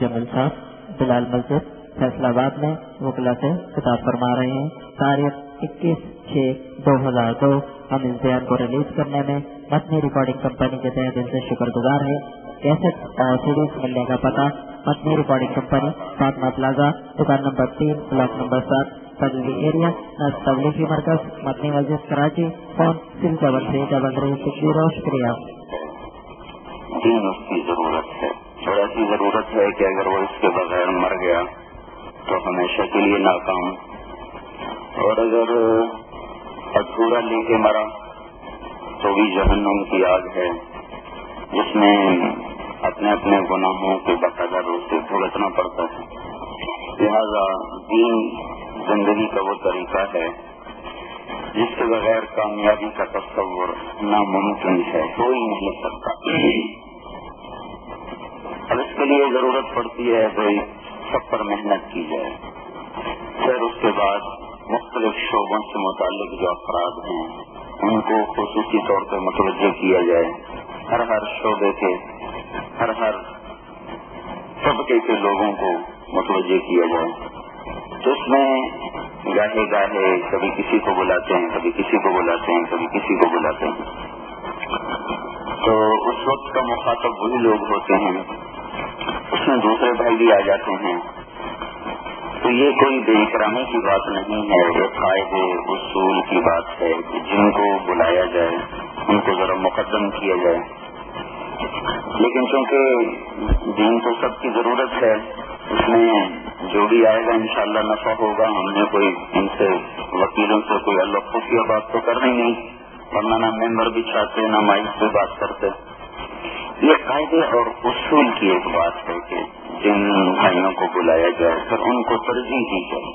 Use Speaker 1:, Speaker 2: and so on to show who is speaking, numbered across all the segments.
Speaker 1: جمل صاحب بلال مسجد فیصلہ آباد میں وکلا سے خطاب فرما رہے ہیں. تاریخ 21/6/2002 ہم اس بیان کو ریلیز کرنے میں متنی ریکارڈنگ کمپنی کے تہہ دل سے شکر گزار ہیں. کیسٹ اور سیڈیز ملنے کا پتہ متنی ریکارڈنگ کمپنی فاطمہ پلازا دکان نمبر 3 بلاک نمبر 7 تبلیغی ایریا تبلیغی مرکز متنی مسجد کراچی. فون 7333 شکریہ.
Speaker 2: دین اس کی ضرورت ہے اور ایسی ضرورت ہے کہ اگر وہ اس کے بغیر مر گیا تو ہمیشہ کے لیے ناکام، اور اگر ادھورا لے کے مرا تو بھی جہنم کی آگ ہے جس میں اپنے اپنے گناہوں کے بقدر اسے بھگتنا پڑتا ہے. لہذا دین زندگی کا وہ طریقہ ہے جس کے بغیر کامیابی کا تصور ناممکن ہے، کوئی نہیں سکتا. اب اس کے لیے ضرورت پڑتی ہے کہ سب پر محنت کی جائے. پھر اس کے بعد مختلف شعبوں سے متعلق جو افراد ہیں ان کو خصوصی طور پر متوجہ کیا جائے. ہر شعبے کے ہر طبقے کے لوگوں کو متوجہ کیا جائے. تو اس میں گاہے گاہے کبھی کسی کو بلاتے ہیں، کبھی کسی کو بلاتے ہیں، کبھی کسی کو بلاتے ہیں. تو اس وقت کا مخاطب وہی لوگ ہوتے ہیں، اس میں دوسرے بھائی بھی آ جاتے ہیں. تو یہ کوئی بے اکرامی کی بات نہیں ہے، ایک قاعدے اصول کی بات ہے کہ جن کو بلایا جائے ان کو ذرا مقدم کیا جائے. لیکن چونکہ دین کو سب کی ضرورت ہے، اس میں جو بھی آئے گا انشاءاللہ نفع ہوگا. ہم نے کوئی ان سے وکیلوں سے کوئی اللہ خفیہ بات تو کرنی نہیں، ورنہ نہ ممبر بھی چاہتے نہ مائک سے بات کرتے. یہ قاعدے اور اصول کی ایک بات ہے کہ جن بھائیوں کو بلایا جائے پھر ان کو ترجیح دی جائے.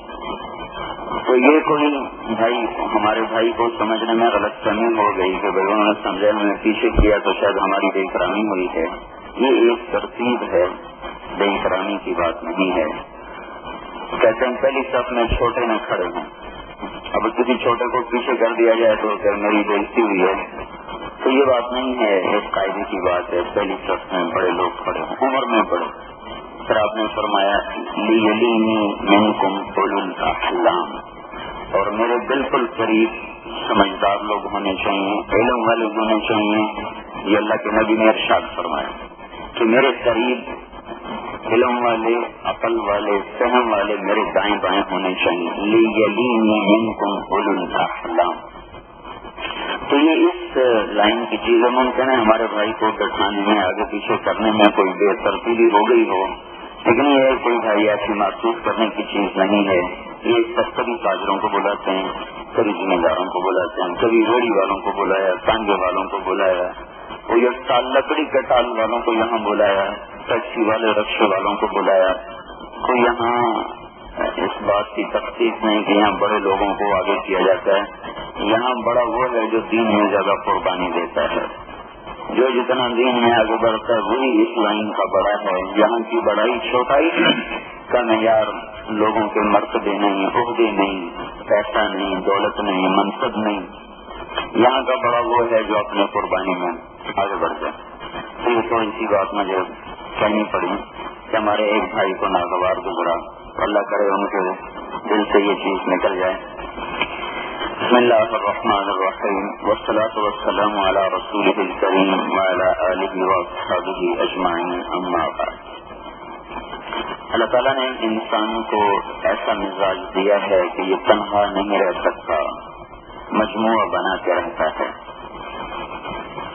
Speaker 2: تو یہ کوئی بھائی ہمارے بھائی کو سمجھنے میں غلط فہمی ہو گئی کہ بھائی انہوں نے سمجھا ہم نے پیچھے کیا تو شاید ہماری بے اکرامی ہوئی ہے. یہ ایک ترتیب ہے، بے اکرامی کی بات نہیں ہے. کہتے ہیں پہلی صف میں چھوٹے نہ کھڑے ہیں. اب کسی چھوٹے کو پیچھے کر دیا جائے تو پھر میری بےزتی ہوئی ہے، تو یہ بات نہیں ہے. ایک قاعدے کی بات ہے، پہلی صف میں بڑے لوگ کھڑے ہیں، عمر میں بڑے. پھر آپ نے فرمایا لیلینی منکم اولو الاحلام، اور میرے بالکل قریب سمجھدار لوگ ہونے چاہیے، علم والے ہونے چاہیے. یہ اللہ کے نبی نے ارشاد فرمایا کہ میرے قریب علم والے، عقل والے، فہم والے میرے دائیں بائیں ہونے چاہیے. لیلینی منکم اولو الاحلام. تو یہ اس لائن کی چیز ہے. ممکن ہے ہمارے بھائی کو بٹھانے میں آگے پیچھے کرنے میں کوئی بے ترتیبی ہو گئی ہو، لیکن یہ کوئی بھائی ایسی محسوس کرنے کی چیز نہیں ہے. یہ سب کبھی تاجروں کو بلاتے ہیں، کبھی ذمہ داروں کو بلاتے ہیں، کبھی ریڑھی والوں کو بلایا، تانگے والوں کو بلایا، کوئی لکڑی کے ٹال والوں کو یہاں بلایا، ٹیکسی والے رکشے والوں کو بلایا. کوئی یہاں اس بات کی تخصیص نہیں کہ یہاں بڑے لوگوں کو آگے کیا جاتا ہے. یہاں بڑا وہ ہے جو دین میں زیادہ قربانی دیتا ہے. جو جتنا دین میں آگے بڑھتا ہے وہی اس لائن کا بڑا ہے. یہاں کی بڑائی چھوٹائی کا معیار لوگوں کے مرتبے نہیں، عہدے نہیں، پیسہ نہیں، دولت نہیں، منصب نہیں. یہاں کا بڑا وہ ہے جو اپنے قربانی میں آگے بڑھ جائے. تو یہ تھوڑی سی بات مجھے کہنی پڑی کہ ہمارے ایک بھائی کو ناگوار گزرا، اللہ کرے ان کے دل سے یہ چیز نکل جائے. بسم اللہ الرحمن الرحیم، والصلاة والسلام علی رسولہ الکریم وعلی آلہ واصحابہ اجمعین، اما بعد. اللہ تعالیٰ نے انسان کو ایسا مزاج دیا ہے کہ یہ تنہا نہیں رہ سکتا، مجموعہ بنا کے رہتا ہے.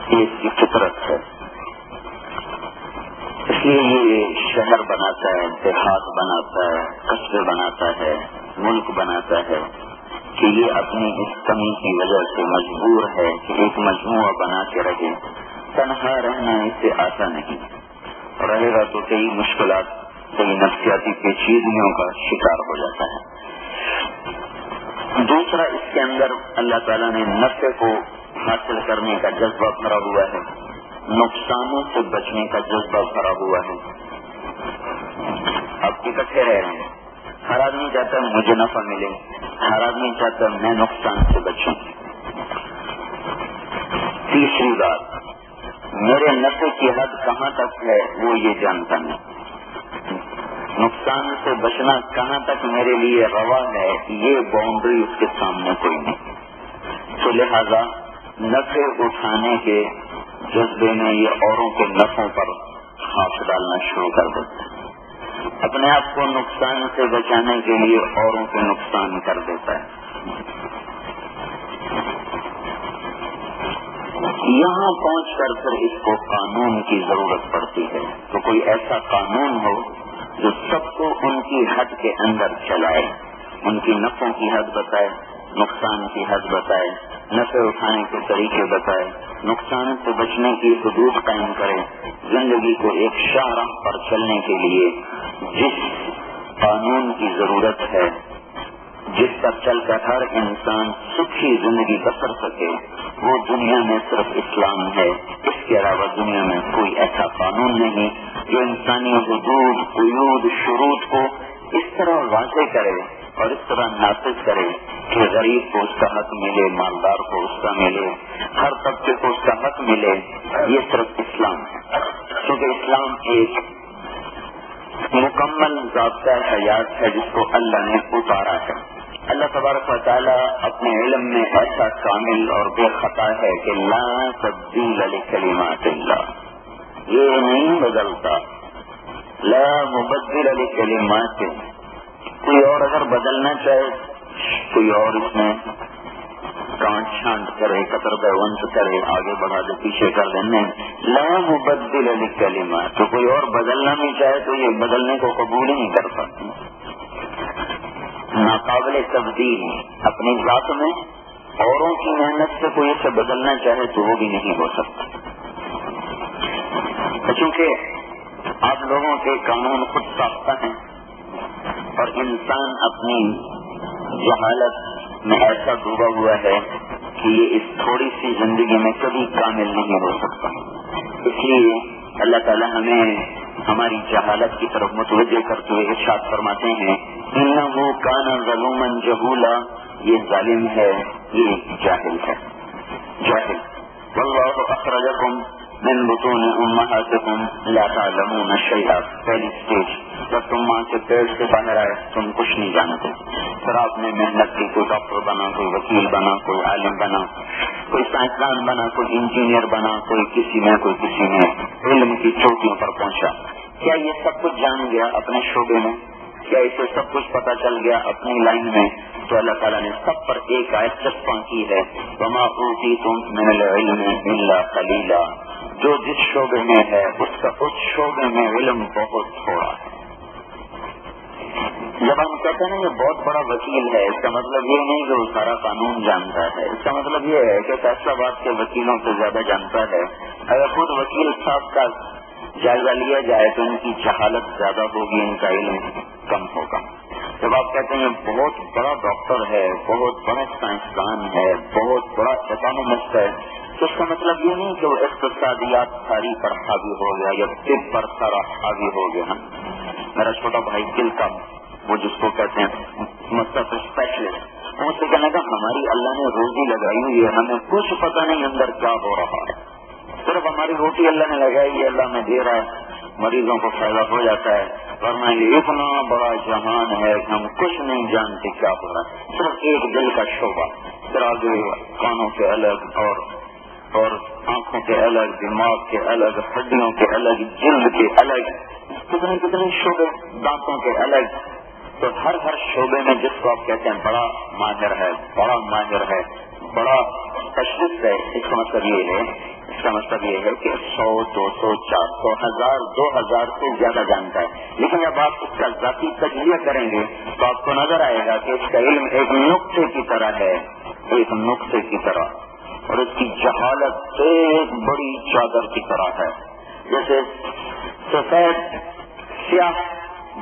Speaker 2: یہ اس کی فطرت ہے. اس لیے یہ شہر بناتا ہے، دیہات بناتا ہے، قصبے بناتا ہے، ملک بناتا ہے کہ یہ اپنی اس کمی کی وجہ سے مجبور ہے کہ ایک مجموعہ بنا کے رہے. تنہا رہنا اس سے آتا نہیں، رہے گا تو کئی مشکلات، کئی نفسیاتی پیچیدگیوں کا شکار ہو جاتا ہے. دوسرا، اس کے اندر اللہ تعالیٰ نے نفع کو حاصل کرنے کا جذبہ بھرا ہوا ہے، نقصانوں سے بچنے کا جذبہ بھرا ہوا ہے. اب اکٹھے رہ رہے ہیں. ہر آدمی چاہتا ہے مجھے نفع ملے، ہر آدمی چاہتا ہے میں نقصان سے بچوں. تیسری بات، میرے نفع کی حد کہاں تک ہے وہ یہ جانتا نہیں. نقصان سے بچنا کہاں تک میرے لیے روا ہے، یہ باؤنڈری اس کے سامنے کوئی نہیں. تو لہذا نفع اٹھانے کے جذبے میں یہ اوروں کے نفعوں پر ہاتھ ڈالنا شروع کر دیتا ہے، اپنے آپ کو نقصان سے بچانے کے لیے اوروں کے نقصان کر دیتا ہے. یہاں پہنچ کر پھر اس کو قانون کی ضرورت پڑتی ہے. تو کوئی ایسا قانون ہو جو سب کو ان کی حد کے اندر چلائے، ان کی نفعوں کی حد بتائے، نقصان کی حد بتائے، نفع اٹھانے کے طریقے بتائے، نقصان سے بچنے کی حدود قائم کرے. زندگی کو ایک شاہراہ پر چلنے کے لیے جس قانون کی ضرورت ہے، جس پر چل کر ہر انسان سکھی زندگی بسر سکے، وہ دنیا میں صرف اسلام ہے. اس کے علاوہ دنیا میں کوئی ایسا قانون نہیں جو انسانی حدود، قیود، شروط کو اس طرح واضح کرے اور اس طرح نافذ کرے کہ غریب کو اس کا حق ملے، مالدار کو اس کا ملے، ہر طبقے کو اس کا حق ملے. یہ صرف اسلام ہے، کیونکہ اسلام ایک مکمل ضابطہ حیات ہے جس کو اللہ نے اتارا ہے. اللہ تبارک و تعالیٰ اپنے علم میں ایسا کامل اور بے خطا ہے کہ لا تبدیل لکلمات اللہ، یہ نہیں بدلتا. لا مبدل لکلمات، کوئی اور اگر بدلنا چاہے، کوئی اور اس میں کانٹ چھانٹ کرے، قطر بیونت کرے، آگے بڑھا دے، پیچھے کر دینے. لا مبدل لکلمات، تو کوئی اور بدلنا نہیں چاہے تو یہ بدلنے کو قبول ہی نہیں کر سکتے. ناقابل تبدیل اپنی ذات میں اوروں کی محنت سے کوئی اسے بدلنا چاہے تو وہ بھی نہیں ہو سکتا، کیونکہ آپ لوگوں کے قانون خود ساختہ ہیں اور انسان اپنی جہالت میں ایسا ڈوبا ہوا ہے کہ یہ اس تھوڑی سی زندگی میں کبھی کامل نہیں ہو سکتا. اس لیے اللہ تعالیٰ ہمیں ہماری جہالت کی طرف متوجہ کرتے ہوئے ارشاد فرماتے ہیں انہ کان ظلوما جہولا، یہ ظالم ہے، یہ جاہل ہے. جاہل. واللہ اخرجکم من بطون امہاتکم لا تعلمون شیئا، پہلی سٹیج جب تم ماں کے پیٹ سے باہر آئے تم کچھ نہیں جانتے. پھر آپ نے محنت کی، کوئی ڈاکٹر بنا، کوئی وکیل بنا، کوئی عالم بنا، کوئی سائنسدان بنا، کوئی انجینئر بنا، کوئی کسی میں علم کی چوٹیوں پر پہنچا. کیا یہ سب کچھ جان گیا اپنے شعبے میں؟ کیا اسے سب کچھ پتا چل گیا اپنی لائن میں؟ تو اللہ تعالیٰ نے سب پر ایک آیت چسپاں کی ہے، وما اوتیتم من العلم الا قلیلا. جو جس شعبے میں ہے اس کا اس شعبے میں علم بہت تھوڑا ہے. جب ہم کہتے ہیں یہ بہت بڑا وکیل ہے، اس کا مطلب یہ نہیں کہ وہ سارا قانون جانتا ہے. اس کا مطلب یہ ہے کہ فیصلہ باد کے وکیلوں سے زیادہ جانتا ہے. اگر خود وکیل صاحب کا جائزہ لیا جائے تو ان کی جہالت زیادہ ہوگی، ان کا علم کم ہوگا. جب آپ کہتے ہیں بہت بڑا ڈاکٹر ہے، بہت بڑا سائنسدان ہے، بہت بڑا اکانومسٹ ہے، تو اس کا مطلب یہ نہیں کہ وہ اقتصادیات ساری پر حاوی ہو گیا یا طب پر سارا حاوی ہو گیا. میرا چھوٹا بھائی دل کا، وہ جس کو کہتے ہیں مستقل اسپیشلسٹ، ان سے کہنے کا ہماری اللہ نے روزی لگائی ہوئی ہے، ہمیں کچھ پتہ نہیں اندر کیا ہو رہا ہے، صرف ہماری روٹی اللہ نے لگائی ہے، اللہ میں دے رہا ہے، مریضوں کو فائدہ ہو جاتا ہے. ورنہ یہ اتنا بڑا جہان ہے کہ ہم کچھ نہیں جانتے کیا ہو رہا ہے. صرف ایک دل کا شعبہ، پھر آگے کانوں کے الگ اور آنکھوں کے الگ، دماغ کے الگ، ہڈیوں کے الگ، جلد کے الگ، کتنے شعبے، دانتوں کے الگ. تو ہر شعبے میں جس کو آپ کہتے ہیں بڑا ماہر ہے، بڑا اسپیشلسٹ ہے، اس کا مطلب یہ ہے کہ 100، 200، 400، 1000، 2000 سے زیادہ جانتا ہے. لیکن جب آپ اس کا ذاتی تجزیہ کریں گے تو آپ کو نظر آئے گا کہ اس کا علم ایک نقطے کی طرح ہے، ایک نقطے کی طرح، اور اس کی جہالت ایک بڑی چادر کی طرح ہے. جیسے سفید سیاہ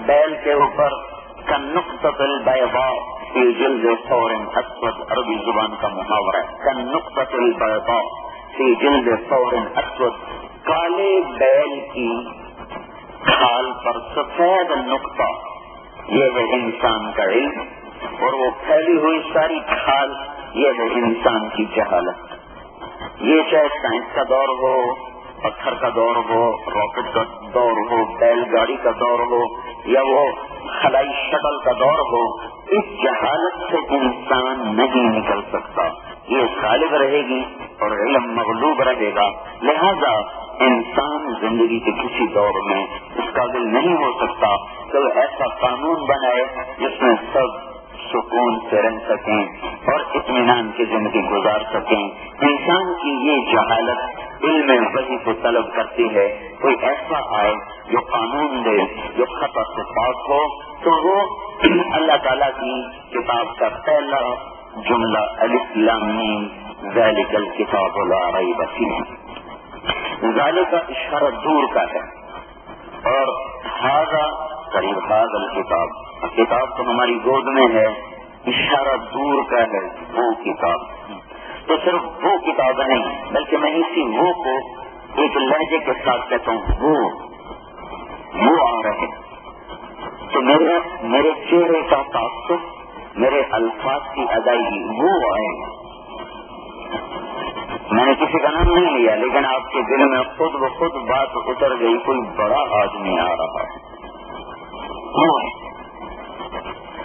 Speaker 2: بیل کے اوپر کا نقطۃ البیضاء فی جلد ثور اسود، عربی زبان کا محاورہ ہے، کا نقطۃ البیضاء فی جلد ثور اسود. کالے بیل کی کھال پر سفید نقطہ، یہ ہے انسان کا علم، اور وہ پھیلی ہوئی ساری کھال یہ ہے انسان کی جہالت. یہ چاہے سائنس کا دور ہو، پتھر کا دور ہو، راکٹ کا دور ہو، بیل گاڑی کا دور ہو، یا وہ خلائی شٹل کا دور ہو، اس جہالت سے انسان نہیں نکل سکتا. یہ غالب رہے گی اور علم مغلوب رہے گا. لہذا انسان زندگی کے کسی دور میں اس قابل نہیں ہو سکتا کہ وہ ایسا قانون بنائے جس میں سب سکون سے رہ سکیں اور اطمینان کی زندگی گزار سکیں. انسان کی یہ جہالت علم وحی کو طلب کرتی ہے. کوئی ایسا آئے جو قانون دے، جو خطا سے پاک ہو، تو وہ اللہ تعالیٰ کی کتاب کا پہلا جملہ الف لام میم ذالک الکتاب لا ریب فیہ، ذالک کا اشارہ دور کا ہے، اور ھذا قریب ھذا الکتاب، کتاب تو ہماری گود میں ہے، اشارہ دور کا ہے وہ کتاب. تو صرف وہ کتاب نہیں بلکہ میں اسی وہ کو ایک لہجے کے ساتھ کہتا ہوں وہ آ رہے. تو میرے چہرے کا تعصب، میرے الفاظ کی ادائیگی وہ آئے. میں نے کسی کا نام نہیں لیا لیکن آپ کے دل میں خود بخود بات اتر گئی، کوئی بڑا آدمی آ رہا ہے.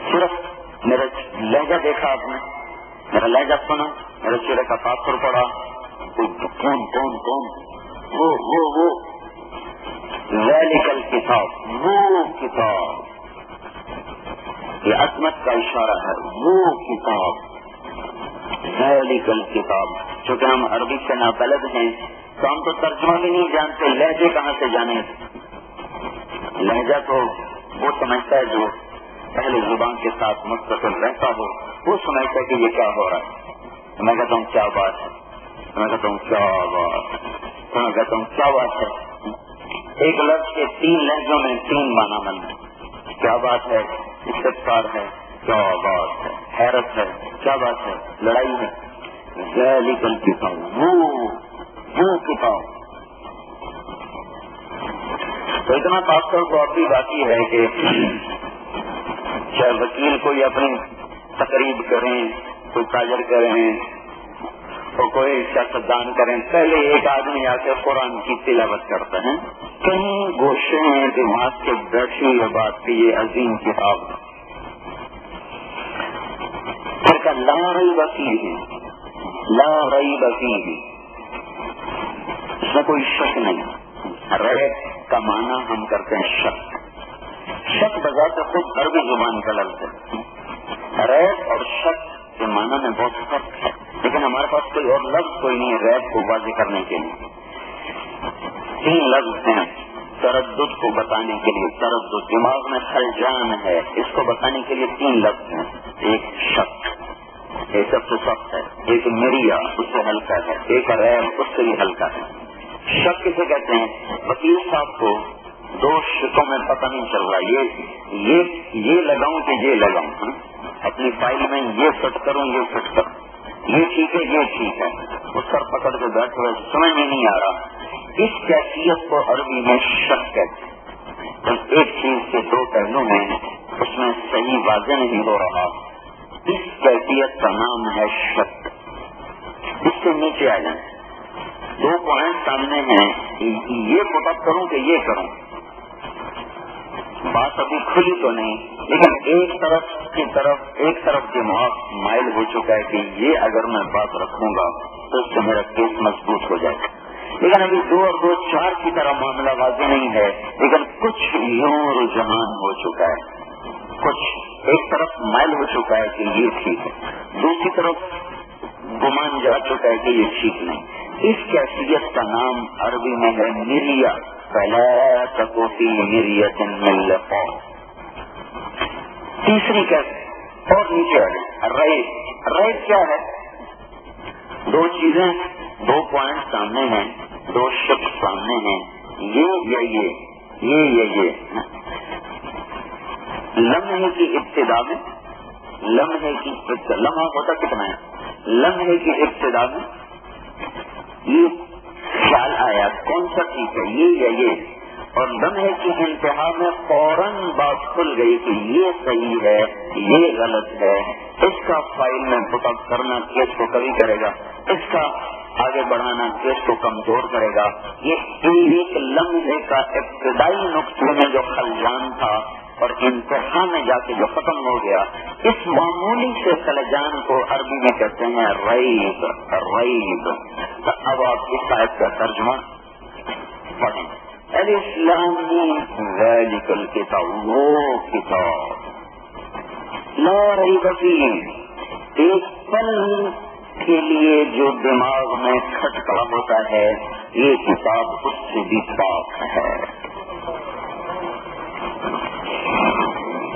Speaker 2: صرف میرا لہجہ دیکھا آپ نے، میرا لہجہ سنا، میرے چہرے کا تاثر پڑا، کون کون کون وہ ذالک الکتاب، وہ کتاب، یہ عظمت کا اشارہ ہے، وہ کتاب ذالک الکتاب. چونکہ ہم عربی سے نابلد ہیں تو ہم تو ترجمہ بھی نہیں جانتے، لہجے کہاں سے جانے. لہجہ تو وہ سمجھتا ہے جو پہلے زبان کے ساتھ مستقل رہتا ہو، وہ سمجھتا ہے کہ یہ کیا ہو رہا ہے. میں کہتا ہوں کیا بات ہے، میں کہتا ہوں کیا بات ہے، میں کہتا ہوں کیا بات ہے. ایک لفظ کے 3 لہجوں میں 3 معنی بنتے. کیا بات ہے، استفسار ہے، کیا بات ہے، حیرت ہے، کیا بات ہے، لڑائی ہے. ذالک الکتاب، وہ کتاب. تو اتنا تاثر تو ابھی باقی ہے کہ چاہے وکیل کوئی اپنی تقریب کریں، کوئی تاجر کریں اور کوئی سیاستدان کریں، پہلے ایک آدمی آ کے قرآن کی تلاوت کرتا ہے. کئی گوشے ہیں دماغ کے بیٹھی ہوئی بات کی یہ عظیم کتاب کا لا ریب فیہ، لا ریب فیہ، اس میں کوئی شک نہیں. ریب کا معنی ہم کرتے ہیں شک. شک بذات خود عربی زبان کا لفظ ہے. ریب اور شک کے معنی میں بہت فرق ہے، لیکن ہمارے پاس کوئی اور لفظ کوئی نہیں ہے ریب کو واضح کرنے کے لیے. 3 لفظ ہیں تردد کو بتانے کے لیے. تردد دماغ میں خلجان ہے، اس کو بتانے کے لیے 3 لفظ ہیں. ایک شک، یہ سب سے سخت ہے. ایک مریا، اس سے ہلکا ہے. ایک ریب، اس سے بھی ہلکا ہے. شک کسے کہتے ہیں؟ وکیل صاحب کو 2 شکوں میں پتہ نہیں چل رہا، یہ لگاؤں کہ یہ لگاؤں، اپنی فائل میں یہ فٹ کروں، یہ فٹ کروں، یہ ٹھیک ہے، یہ ٹھیک ہے. اس پر پکڑ کے بیٹھ ہوئے سمجھ میں نہیں آ رہا. اس کیفیت کو عربی میں شک کہتے ہیں. ایک چیز کے 2 پہلو ہیں، اس میں صحیح واضح نہیں ہو رہا، اس کیفیت کا نام ہے شک. اس سے نیچے آ جائیں، 2 پوائنٹ سامنے ہیں، یہ پتا کروں کہ یہ کروں. بات ابھی کھلی تو نہیں، لیکن ایک طرف دماغ مائل ہو چکا ہے کہ یہ اگر میں بات رکھوں گا تو اس سے میرا کیس مضبوط ہو جائے گا. لیکن ابھی 2 اور 2 4 کی طرح معاملہ واضح نہیں ہے، لیکن کچھ یوں رجحان ہو چکا ہے، کچھ ایک طرف مائل ہو چکا ہے کہ یہ ٹھیک ہے، دوسری طرف گمان جا چکا ہے کہ یہ ٹھیک نہیں. اس کیفیت کا نام عربی میں ہے مریا. فلا تکو فی مریۃ من لقاء. تیسری کیفیت اور نیچے ریب. ریب کیا ہے؟ 2 چیزیں، 2 پوائنٹ سامنے ہیں، 2 شک سامنے ہیں، یہ لمحے کی ابتدا میں، لمحہ ہوتا کتنا ہے، لمحے کی ابتدا میں یہ خیال آیا کون سا ٹھیک ہے، یہ، اور لمحے کی انتہا میں فوراً بات کھل گئی کہ یہ صحیح ہے، یہ غلط ہے. اس کا فائل میں پک اپ کرنا کیس کو کبھی کرے گا، اس کا آگے بڑھانا کیس کو کمزور کرے گا. یہ ایک لمحے کا ابتدائی نقطے میں جو خلجان تھا اور انتہا میں جا کے جو ختم ہو گیا، اس معمولی سے خلجان کو عربی میں کہتے ہیں ریب ریب۔ تو اب آپ اس آیت کا ترجمہ پڑھیں، الاسلامی ذالک الکتاب، وہ کتاب لا ریب فیہ، ایک پل کے لیے جو دماغ میں کھٹکا ہوتا ہے، یہ کتاب اس سے بھی پاک ہے۔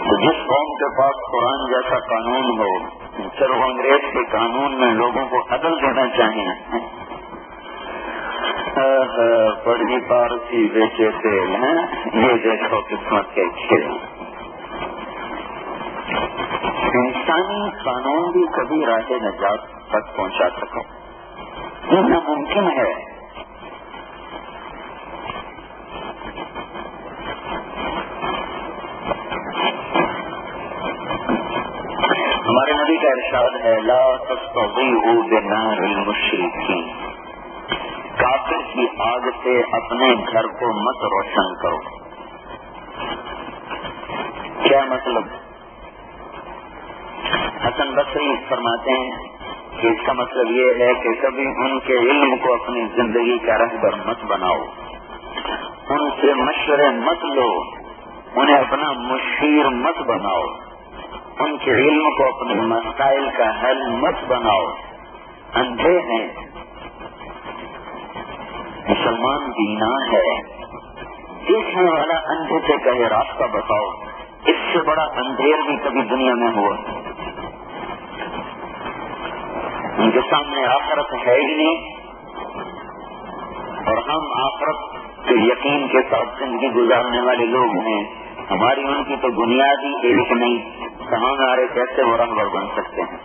Speaker 2: تو جس قوم کے پاس قرآن جیسا قانون ہو، پھر وہ انگریز کے قانون میں لوگوں کو عدل دینا چاہیے، بڑی پارسی بیچے تیل ہیں، یہ دیکھو قسمت کے کھیل۔ انسانی قانون بھی کبھی راہ نجات تک پہنچا سکو، یہ ناممکن ہے۔ ہمارے نبی کا ارشاد ہے، لا تستضیئوا بنار المشرکین، کافر کی آگ سے اپنے گھر کو مت روشن کرو۔ کیا مطلب؟ حسن بصری فرماتے ہیں کہ اس کا مطلب یہ ہے کہ کبھی ان کے علم کو اپنی زندگی کا رہبر مت بناؤ، ان سے مشورے مت لو، انہیں اپنا مشیر مت بناؤ، ان کے علم کو اپنے مسائل کا حل مت بناؤ۔ اندھے ہیں، مسلمان بینا ہے، دیکھنے والا اندھے سے کہے راستہ بتاؤ، اس سے بڑا اندھیر بھی کبھی دنیا میں ہوا؟ ان کے سامنے آخرت ہے ہی نہیں، اور ہم آخرت کے یقین کے ساتھ زندگی گزارنے والے لوگ ہیں، ہماری ان کی تو بنیاد ہی ایک نہیں، تو ہمارے کیسے وہ رہبر بن سکتے ہیں؟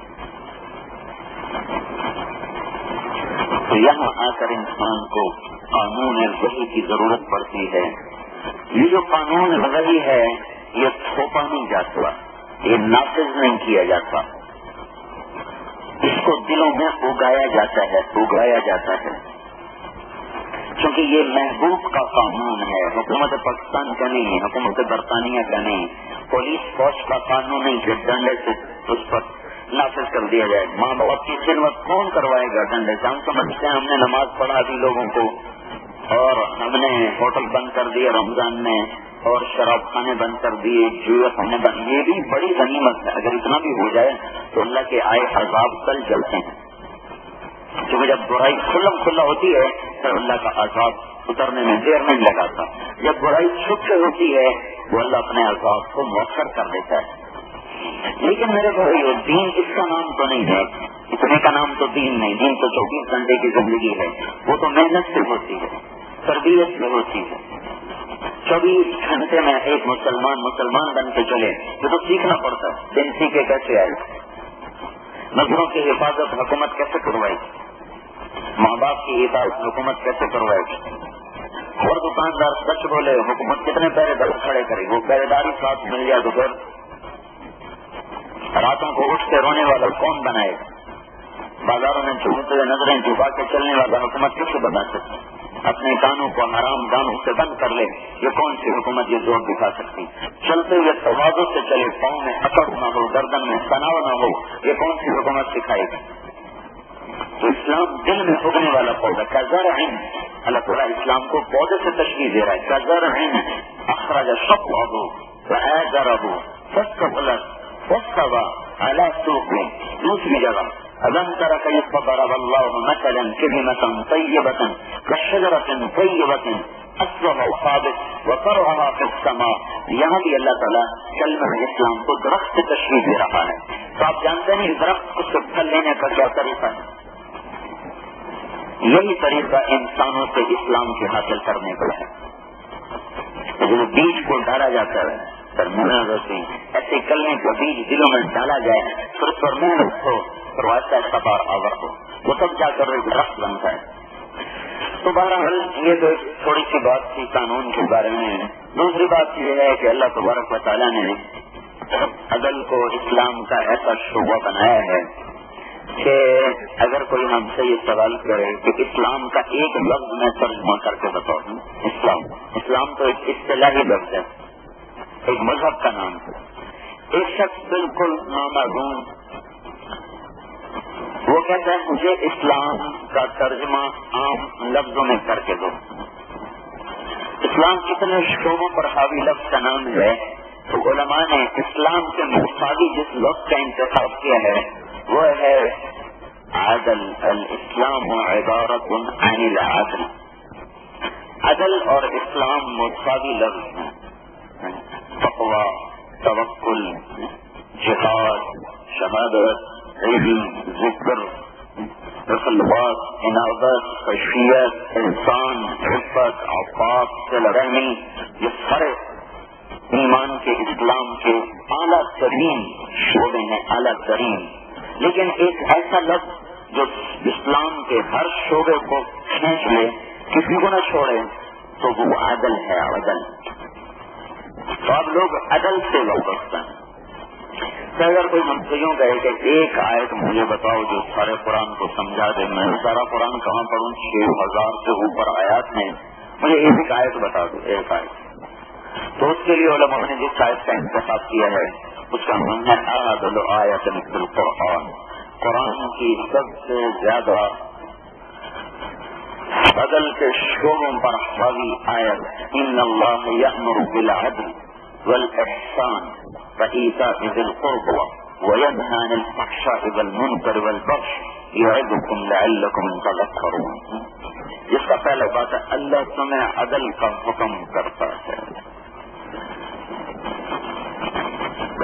Speaker 2: تو یہاں آ کر انسان کو قانون وحی کی ضرورت پڑتی ہے۔ یہ جو قانون وحی ہے، یہ تھوپا نہیں جاتا، یہ نافذ نہیں کیا جاتا، اس کو دلوں میں اگایا جاتا ہے، کیونکہ یہ محبوب کا قانون ہے، حکومت پاکستان کا نہیں، حکومت برطانیہ کا نہیں، پولیس فوج کا قانون نہیں کہ ڈنڈے سے اس پر نافذ کر دیا جائے۔ ماں باپ کی خدمت کون کروائے گا ڈنڈے سے؟ ہم سمجھتے ہیں ہم نے نماز پڑھا دی لوگوں کو، اور ہم نے ہوٹل بند کر دیے رمضان میں، اور شراب خانے بند کر دیے، جوئے خانے بند، یہ بھی بڑی غنیمت ہے۔ اگر اتنا بھی ہو جائے تو اللہ کے آئے عذاب کل چلتے ہیں، کیونکہ جب برائی کھلا ہوتی ہے تو اللہ کا عذاب اترنے میں دیر نہیں لگاتا، جب برائی چھپ کے ہوتی ہے وہ اللہ اپنے عذاب کو مؤخر کر دیتا ہے۔ لیکن میرے بھائیو، دین اس کا نام تو نہیں ہے، اتنے کا نام تو دین نہیں، دین تو 24 گھنٹے کی زندگی ہے، وہ تو محنت سے ہوتی ہے، تربیت سے ہوتی ہے۔ 24 گھنٹے میں ایک مسلمان بن کے چلے تو سیکھنا پڑتا ہے، دن سیکھے کیسے آئے، نظروں کی حفاظت حکومت کیسے کروائے، ماں باپ کی حفاظت حکومت کیسے کروائے، اور دکاندار سچ بولے حکومت کتنے پہرے دار کھڑے کرے، وہ پہرے داری ساتھ مل جائے تو پھر راتوں کو اٹھ کے رونے والا کون بنائے، بازاروں میں چھوٹتے ہوئے نظریں چھپا کے چلنے والا حکومت کیسے بنا سکتی، اپنے کانوں کو حرام کانوں سے بند کر لے، یہ کون سی حکومت یہ زور دکھا سکتی؟ چلتے ہوئے توازن سے چلے، پاؤں میں اکڑ نہ ہو، گردن میں تناؤ نہ ہو، یہ کون سی حکومت سکھائے گی؟ تو اسلام دل میں اگنے والا پودا کا زرع، اللہ تعالیٰ اسلام کو پودے سے تشریح دے رہا ہے، کا زرع اخرج شطأه فآزره فاستغلظ فاستوى على سوقه۔ دوسری جگہ ألم تر كيف ضرب الله مثلا كلمة طيبة كشجرة طيبة أصلها ثابت وفرعها في السماء۔ یہاں بھی اللہ تعالیٰ کلمہ اسلام کو درخت سے تشریح دے رہا ہے۔ تو آپ جانتے ہیں درخت کو سے پھل لینے کا کیا طریقہ ہے؟ یہی طریقہ انسانوں سے اسلام کے حاصل کرنے کا ہے۔ جو بیج کو ڈالا جاتا ہے ایسے کلمے کا بیج دلوں میں ڈالا جائے، پھر اس پر محنت ہو، پھر ایسا سفار آور ہو، وہ تب جا کر درخت بنتا ہے۔ تو بہرحال یہ تو تھوڑی سی بات تھی قانون کے بارے میں۔ دوسری بات یہ ہے کہ اللہ تبارک و تعالیٰ نے عدل کو اسلام کا ایسا شعبہ بنایا ہے کہ اگر کوئی ہم سے یہ سوال کرے کہ اسلام کا ایک لفظ میں ترجمہ کر کے بتاؤں، اسلام تو ایک اصطلاحی لفظ ہے، ایک مذہب کا نام تھا. ایک شخص بالکل نامعلوم وہ کہتا ہے مجھے اسلام کا ترجمہ عام لفظوں میں کر کے دو. اسلام کتنے شعبوں پر حاوی لفظ کا نام ہے. تو علماء نے اسلام کے مساوی جس لفظ کا انتخاب کیا ہے وہ ہے عدل. الاسلام عبارت عن العدل. عدل اور اسلام مساوی لفظ ہیں. تقوی، توکل، جہاد، شہادت، علم، ذکر، اخلاص، عنابت، خشیت، احسان، عفت، عفاف، صلہ رحمی، یہ سارے ایمان کے اسلام کے اعلیٰ ترین شعبے ہیں، اعلیٰ ترین. لیکن ایک ایسا لفظ جو اسلام کے ہر شعبے کو کھینچ لے، کسی کو نہ چھوڑے، تو وہ عدل ہے. عدل. تو اب لوگ عدل سے وابستہ ہیں. تو اگر کوئی منصیوں کہے کہ ایک آیت مجھے بتاؤ جو سارے قرآن کو سمجھا دے، میں سارا قرآن کہاں پڑھوں، 6000 سے اوپر آیات ہیں، مجھے ایک آیت بتا دو، ایک آیت. تو اس کے لیے علماء نے جس آیت کا انتخاب کیا ہے اس کا نام ہے اعدل آیت فی القرآن. قرآن کی سب سے زیادہ عدل کے شعبوں پر حاوی آیت. ان اللہ یأمر بالعدل والاحسان وإیتاء ذی القربى وینہی عن الفحشاء والمنکر والبغی یعظکم لعلکم تذکرون. جس کا پہلا بات ہے اللہ تمہیں عدل کا حکم کرتا ہے.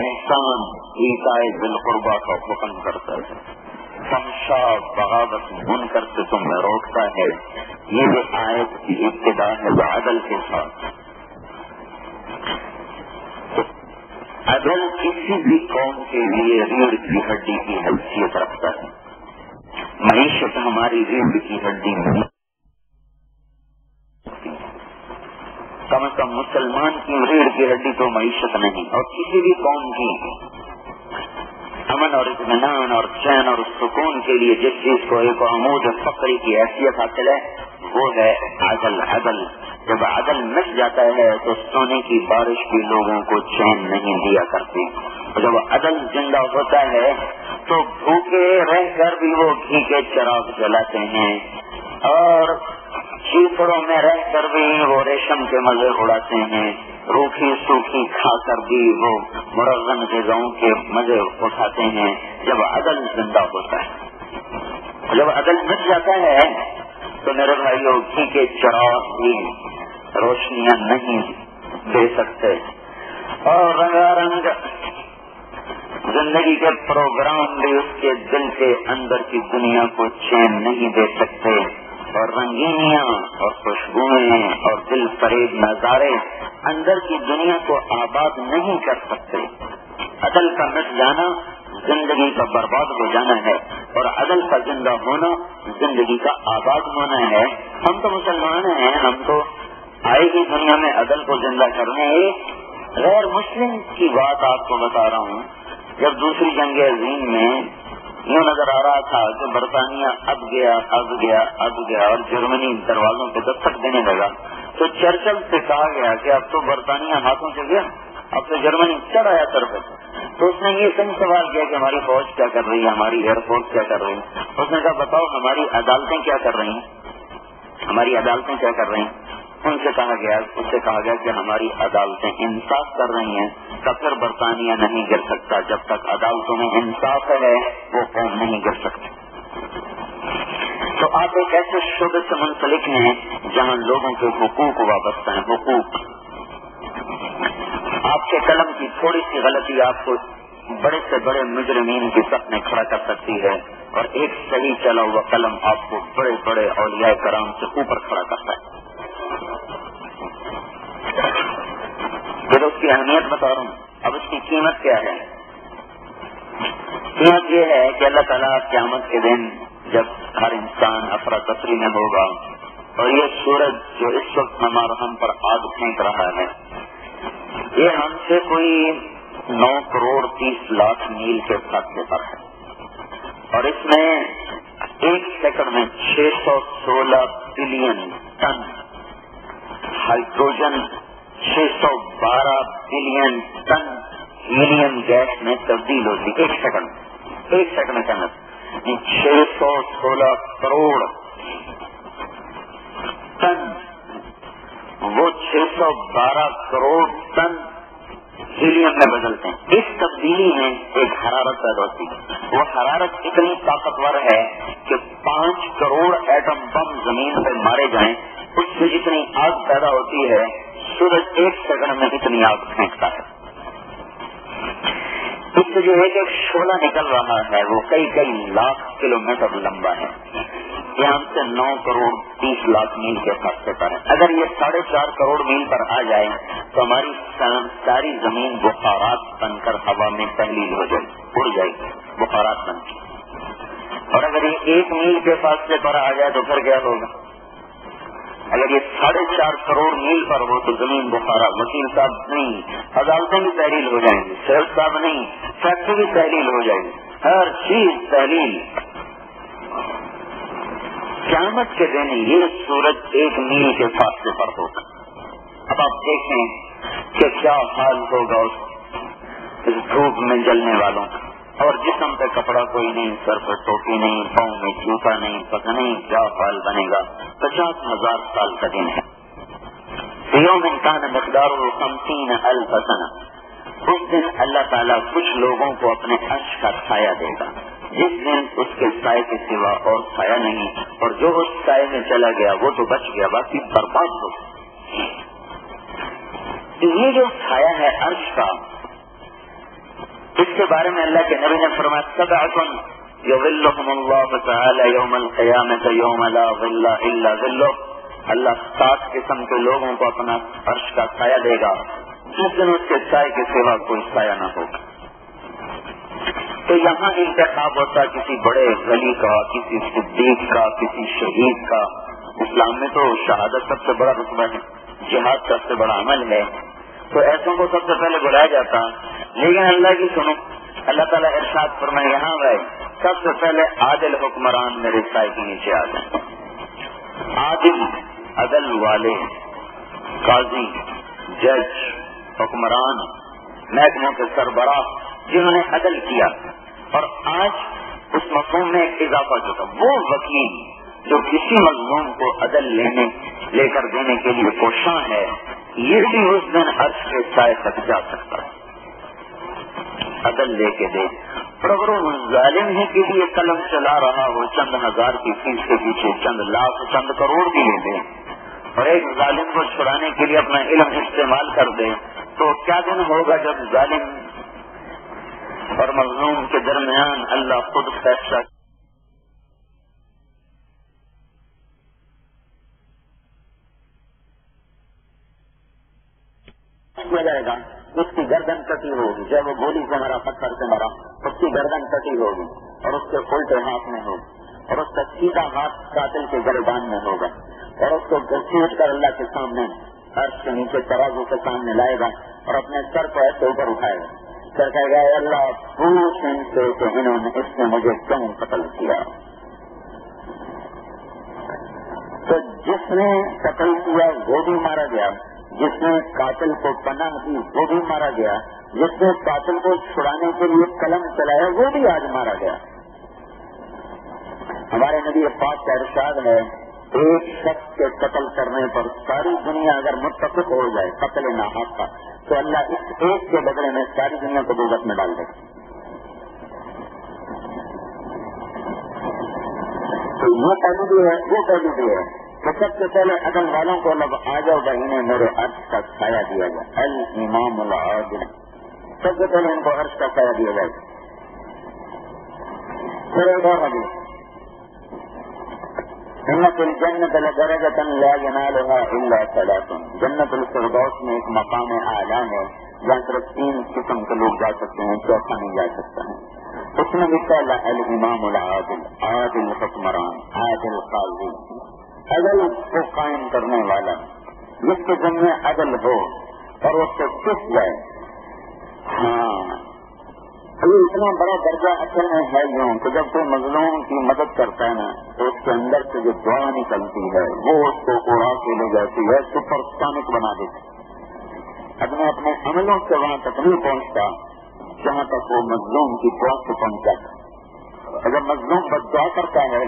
Speaker 2: احسان، ایتاء ذی القربى کا حکم کرتا ہے. فحشاء، بغاوت، منکر سے تمہیں روکتا ہے. یہ جو آیت کی ابتدا ہے وہ عدل کے ساتھ. عدل کسی بھی قوم کے لیے ریڑھ کی ہڈی کی حیثیت رکھتا ہے. معیشت ہماری ریڑھ کی ہڈی نہیں، کم از کم مسلمان کی ریڑھ کی ہڈی تو معیشت نہیں. اور کسی بھی قوم کی امن اور اطمینان اور چین اور سکون کے لیے جس چیز کو ایک عمود فقری کی حیثیت حاصل ہے وہ ہے عدل. عدل جب عدل مٹ جاتا ہے تو سونے کی بارش بھی لوگوں کو چین نہیں دیا کرتی. جب عدل زندہ ہوتا ہے تو بھوکے رہ کر بھی وہ گھی کے چراغ جلاتے ہیں اور چیپڑوں میں رہ کر بھی وہ ریشم کے مزے اڑاتے ہیں. روکھی سوکھی کھا کر بھی وہ مرغن غذاؤں کے مزے اٹھاتے ہیں. جب عدل زندہ ہوتا ہے، جب عدل مٹ جاتا ہے تو میرے بھائیوں گھی کے چراغ بھی روشنیاں نہیں دے سکتے اور رنگا رنگ زندگی کے پروگرام بھی اس کے دل کے اندر کی دنیا کو چین نہیں دے سکتے. اور رنگینیاں اور خوشبوئیں اور دل فریب نظارے اندر کی دنیا کو آباد نہیں کر سکتے. عدل کا مٹ جانا زندگی کا برباد ہو جانا ہے اور عدل کا زندہ ہونا زندگی کا آباد ہونا ہے. ہم تو مسلمان ہیں، ہم تو آئے ہی دنیا میں عدل کو زندہ کرنے. غیر مسلم کی بات آپ کو بتا رہا ہوں. جب دوسری جنگ عظیم میں یوں نظر آ رہا تھا کہ برطانیہ اب گیا اور جرمنی دروازوں پہ دستک دینے لگا تو چرچل سے کہا گیا کہ اب تو برطانیہ ہاتھوں سے گیا، اب تو جرمنی چڑھ آیا سر پہ. تو اس نے یہ صحیح سوال کیا کہ ہماری فوج کیا کر رہی ہے، ہماری ایئر فورس کیا کر رہی ہے. اس نے کہا بتاؤ ہماری عدالتیں کیا کر رہی ہیں، ہماری عدالتیں کیا کر رہی ہیں. ان سے کہا گیا کہ ہماری عدالتیں انصاف کر رہی ہیں. تب پھر برطانیہ نہیں گر سکتا. جب تک عدالتوں میں انصاف ہے وہ قوم نہیں گر سکتی. تو آپ ایک ایسے شعبے سے منسلک ہیں جہاں لوگوں کے حقوق وابستہ ہیں. حقوق. آپ کے قلم کی تھوڑی سی غلطی آپ کو بڑے سے بڑے مجرمین کی صف میں کھڑا کر سکتی ہے اور ایک صحیح چلا ہوا قلم آپ کو بڑے بڑے اولیاء کرام سے اوپر کھڑا کرتا ہے. پھر اس کی اہمیت بتا رہا ہوں. اب اس کی قیمت کیا ہے؟ قیمت یہ ہے کہ اللہ تعالیٰ قیامت کے دن جب ہر انسان افراتفری میں ہوگا اور یہ سورج جو اس وقت ہم پر آگ پھینک رہا ہے یہ ہم سے کوئی 9,30,00,000 میل کے فاصلے پر ہے اور اس میں ایک سیکنڈ میں 616 billion ton hydrogen 612 billion ton helium gas میں تبدیل ہوتی ایک سیکنڈ کے اندر 616 کروڑ ٹن، وہ 612 کروڑ ٹن ہیلیم میں بدلتے ہیں. اس تبدیلی میں ایک حرارت پیدا ہوتی ہے. وہ حرارت اتنی طاقتور ہے کہ 5 کروڑ ایٹم بم زمین پر مارے جائیں، اس سے جتنی آگ پیدا ہوتی ہے سورج 1 سیکنڈ میں اتنی آگ پھینکتا ہے. اس سے جو ایک شعلہ نکل رہا ہے وہ کئی لاکھ کلومیٹر لمبا ہے. یہاں سے 9 کروڑ 30 لاکھ میل کے فاصلے پر ہے. اگر یہ 4.5 کروڑ میل پر آ جائے تو ہماری ساری زمین بخارات بن کر ہوا میں تحلیل ہو جائے، اڑ جائے گی بخارات بن کے. اور اگر یہ 1 میل کے فاصلے پر آ جائے تو پھر کیا ہوگا؟ اگر یہ 4.5 کروڑ میل پر ہو تو زمین بخارا. وکیل صاحب نہیں، عدالتیں بھی تحلیل ہو جائیں گی. شہر صاحب نہیں، فیکٹری بھی تحلیل ہو جائے گی. ہر چیز تحلیل. قیامت کے دن یہ سورج 1 میل کے فاصلے پر ہوگا. اب آپ دیکھیں کہ کیا حال ہوگا اس دھوپ میں جلنے والوں کا. اور جسم پہ کپڑا کوئی نہیں، سر پہ ٹوپی نہیں، پاؤں میں جوتا نہیں، پتہ نہیں کیا حال بنے گا. 50,000 سال کا دن ہے. یوم کان مقدارہ 50,000 سنہ. اس دن اللہ تعالیٰ کچھ لوگوں کو اپنے عرش کا سایہ دے گا، جس دن اس کے سائے کے سوا اور سایہ نہیں. اور جو اس سائے میں چلا گیا وہ تو بچ گیا، باقی برباد ہو گیا. یہ جو سایہ ہے عرش کا، اس کے بارے میں اللہ کے نبی نے فرمایا 7 یظلهم اللہ تعالی یوم القیامۃ یوم لا ظل الا ظلہ. اللہ 7 قسم کے لوگوں کو اپنا عرش کا سایہ دے گا جس دن اس کے سائے کے سوا کوئی سایہ نہ ہوگا. تو یہاں انتخاب ہوتا کسی بڑے ولی کا، کسی صدیق کا، کسی شہید کا. اسلام میں تو شہادت سب سے بڑا رتبہ ہے، جہاد سب سے بڑا عمل ہے. تو ایسوں کو سب سے پہلے بلایا جاتا. لیکن اللہ کی سنو، اللہ تعالیٰ ارشاد فرمائے یہاں گئے سب سے پہلے عادل حکمران میرے سائے کے نیچے آ جائیں. عادل، عدل والے، قاضی، جج، حکمران، محکموں کے سربراہ جنہوں نے عدل کیا. اور آج اس مفہوم میں ایک اضافہ جو تھا، وہ وکیل جو کسی مظلوم کو عدل لے کر دینے کے لیے کوشاں ہے، یہ بھی اس دن عرش کے سائے تک جا سکتا ہے عدل لے کے دے. اور اگر وہ ظالم ہی کے لیے قلم چلا رہا ہو، چند ہزار کی فیس کے پیچھے چند لاکھ چند کروڑ بھی لے دے اور ایک ظالم کو چھڑانے کے لیے اپنا علم استعمال کر دے، تو کیا دن ہوگا جب ظالم اور مظلوم کے درمیان اللہ خود فیصلہ کیا جائے گا. اس کی گردن کٹی ہوگی، جب وہ گولی سے مرا، پتھر سے مرا، اس کی گردن کٹی ہوگی اور اس کے الٹے ہاتھ میں ہوگی اور اس کا سیدھا ہاتھ قاتل کے گردان میں ہوگا. اور اس کو گھسیٹ کر اللہ کے سامنے عرش کے نیچے ترازو کے سامنے لائے گا اور اپنے سر کو ایسے اوپر اٹھائے گا. سر کہے گا اللہ پوچھ ان سے کہ انہوں نے اس نے مجھے کیوں قتل کیا. تو جس نے قتل کیا وہ بھی مارا گیا، جس نے قاتل کو پناہ دی وہ بھی مارا گیا، جس نے قاتل کو چھڑانے کے لیے قلم چلایا وہ بھی آج مارا گیا. ہمارے نبی پاک کا ارشاد ہے، ایک شخص کے قتل کرنے پر ساری دنیا اگر متفق ہو جائے قتل ناحق کا، تو اللہ اس ایک کے بدلے میں ساری دنیا کو دوزخ میں ڈال دے. تو یہ پہلو بھی ہے، وہ پہلو بھی ہے کہ سب سے پہلے عدل والوں کو لب آ جاؤ گا، انہیں میرے عرش کا سایہ دیا جائے. الامام العادل، سب سے پہلے ان کو عرش کا سایہ دیا جائے. پھر ایک اور حدیث، جنت الجنت لدرجۃ لا ینالها الا ثلاث. جنت الفردوس میں ایک مقام اعلیٰ ہے جہاں صرف 3 قسم کے لوگ جا سکتے ہیں، چوتھا نہیں جا سکتا ہے. اس میں بھی پہلا الامام العادل، عادل حکمران، عادل قاضی، عدل کو قائم کرنے والا، جس کے ذمہ عدل ہو اور اس سے پس جائے. ہاں یہ اتنا بڑا درجہ اصل میں ہے یوں کہ جب کوئی مظلوم کی مدد کرتا ہے نا تو اس کے اندر سے جو دعا نکلتی ہے وہ اس کو اڑا کے لے جاتی ہے، سپر سونک بنا دیتی. اپنے اپنے عملوں سے وہاں تک نہیں پہنچتا جہاں تک وہ مظلوم کی پہنچ سے پہنچ جاتا. اگر مظلوم بددعا کرتا ہے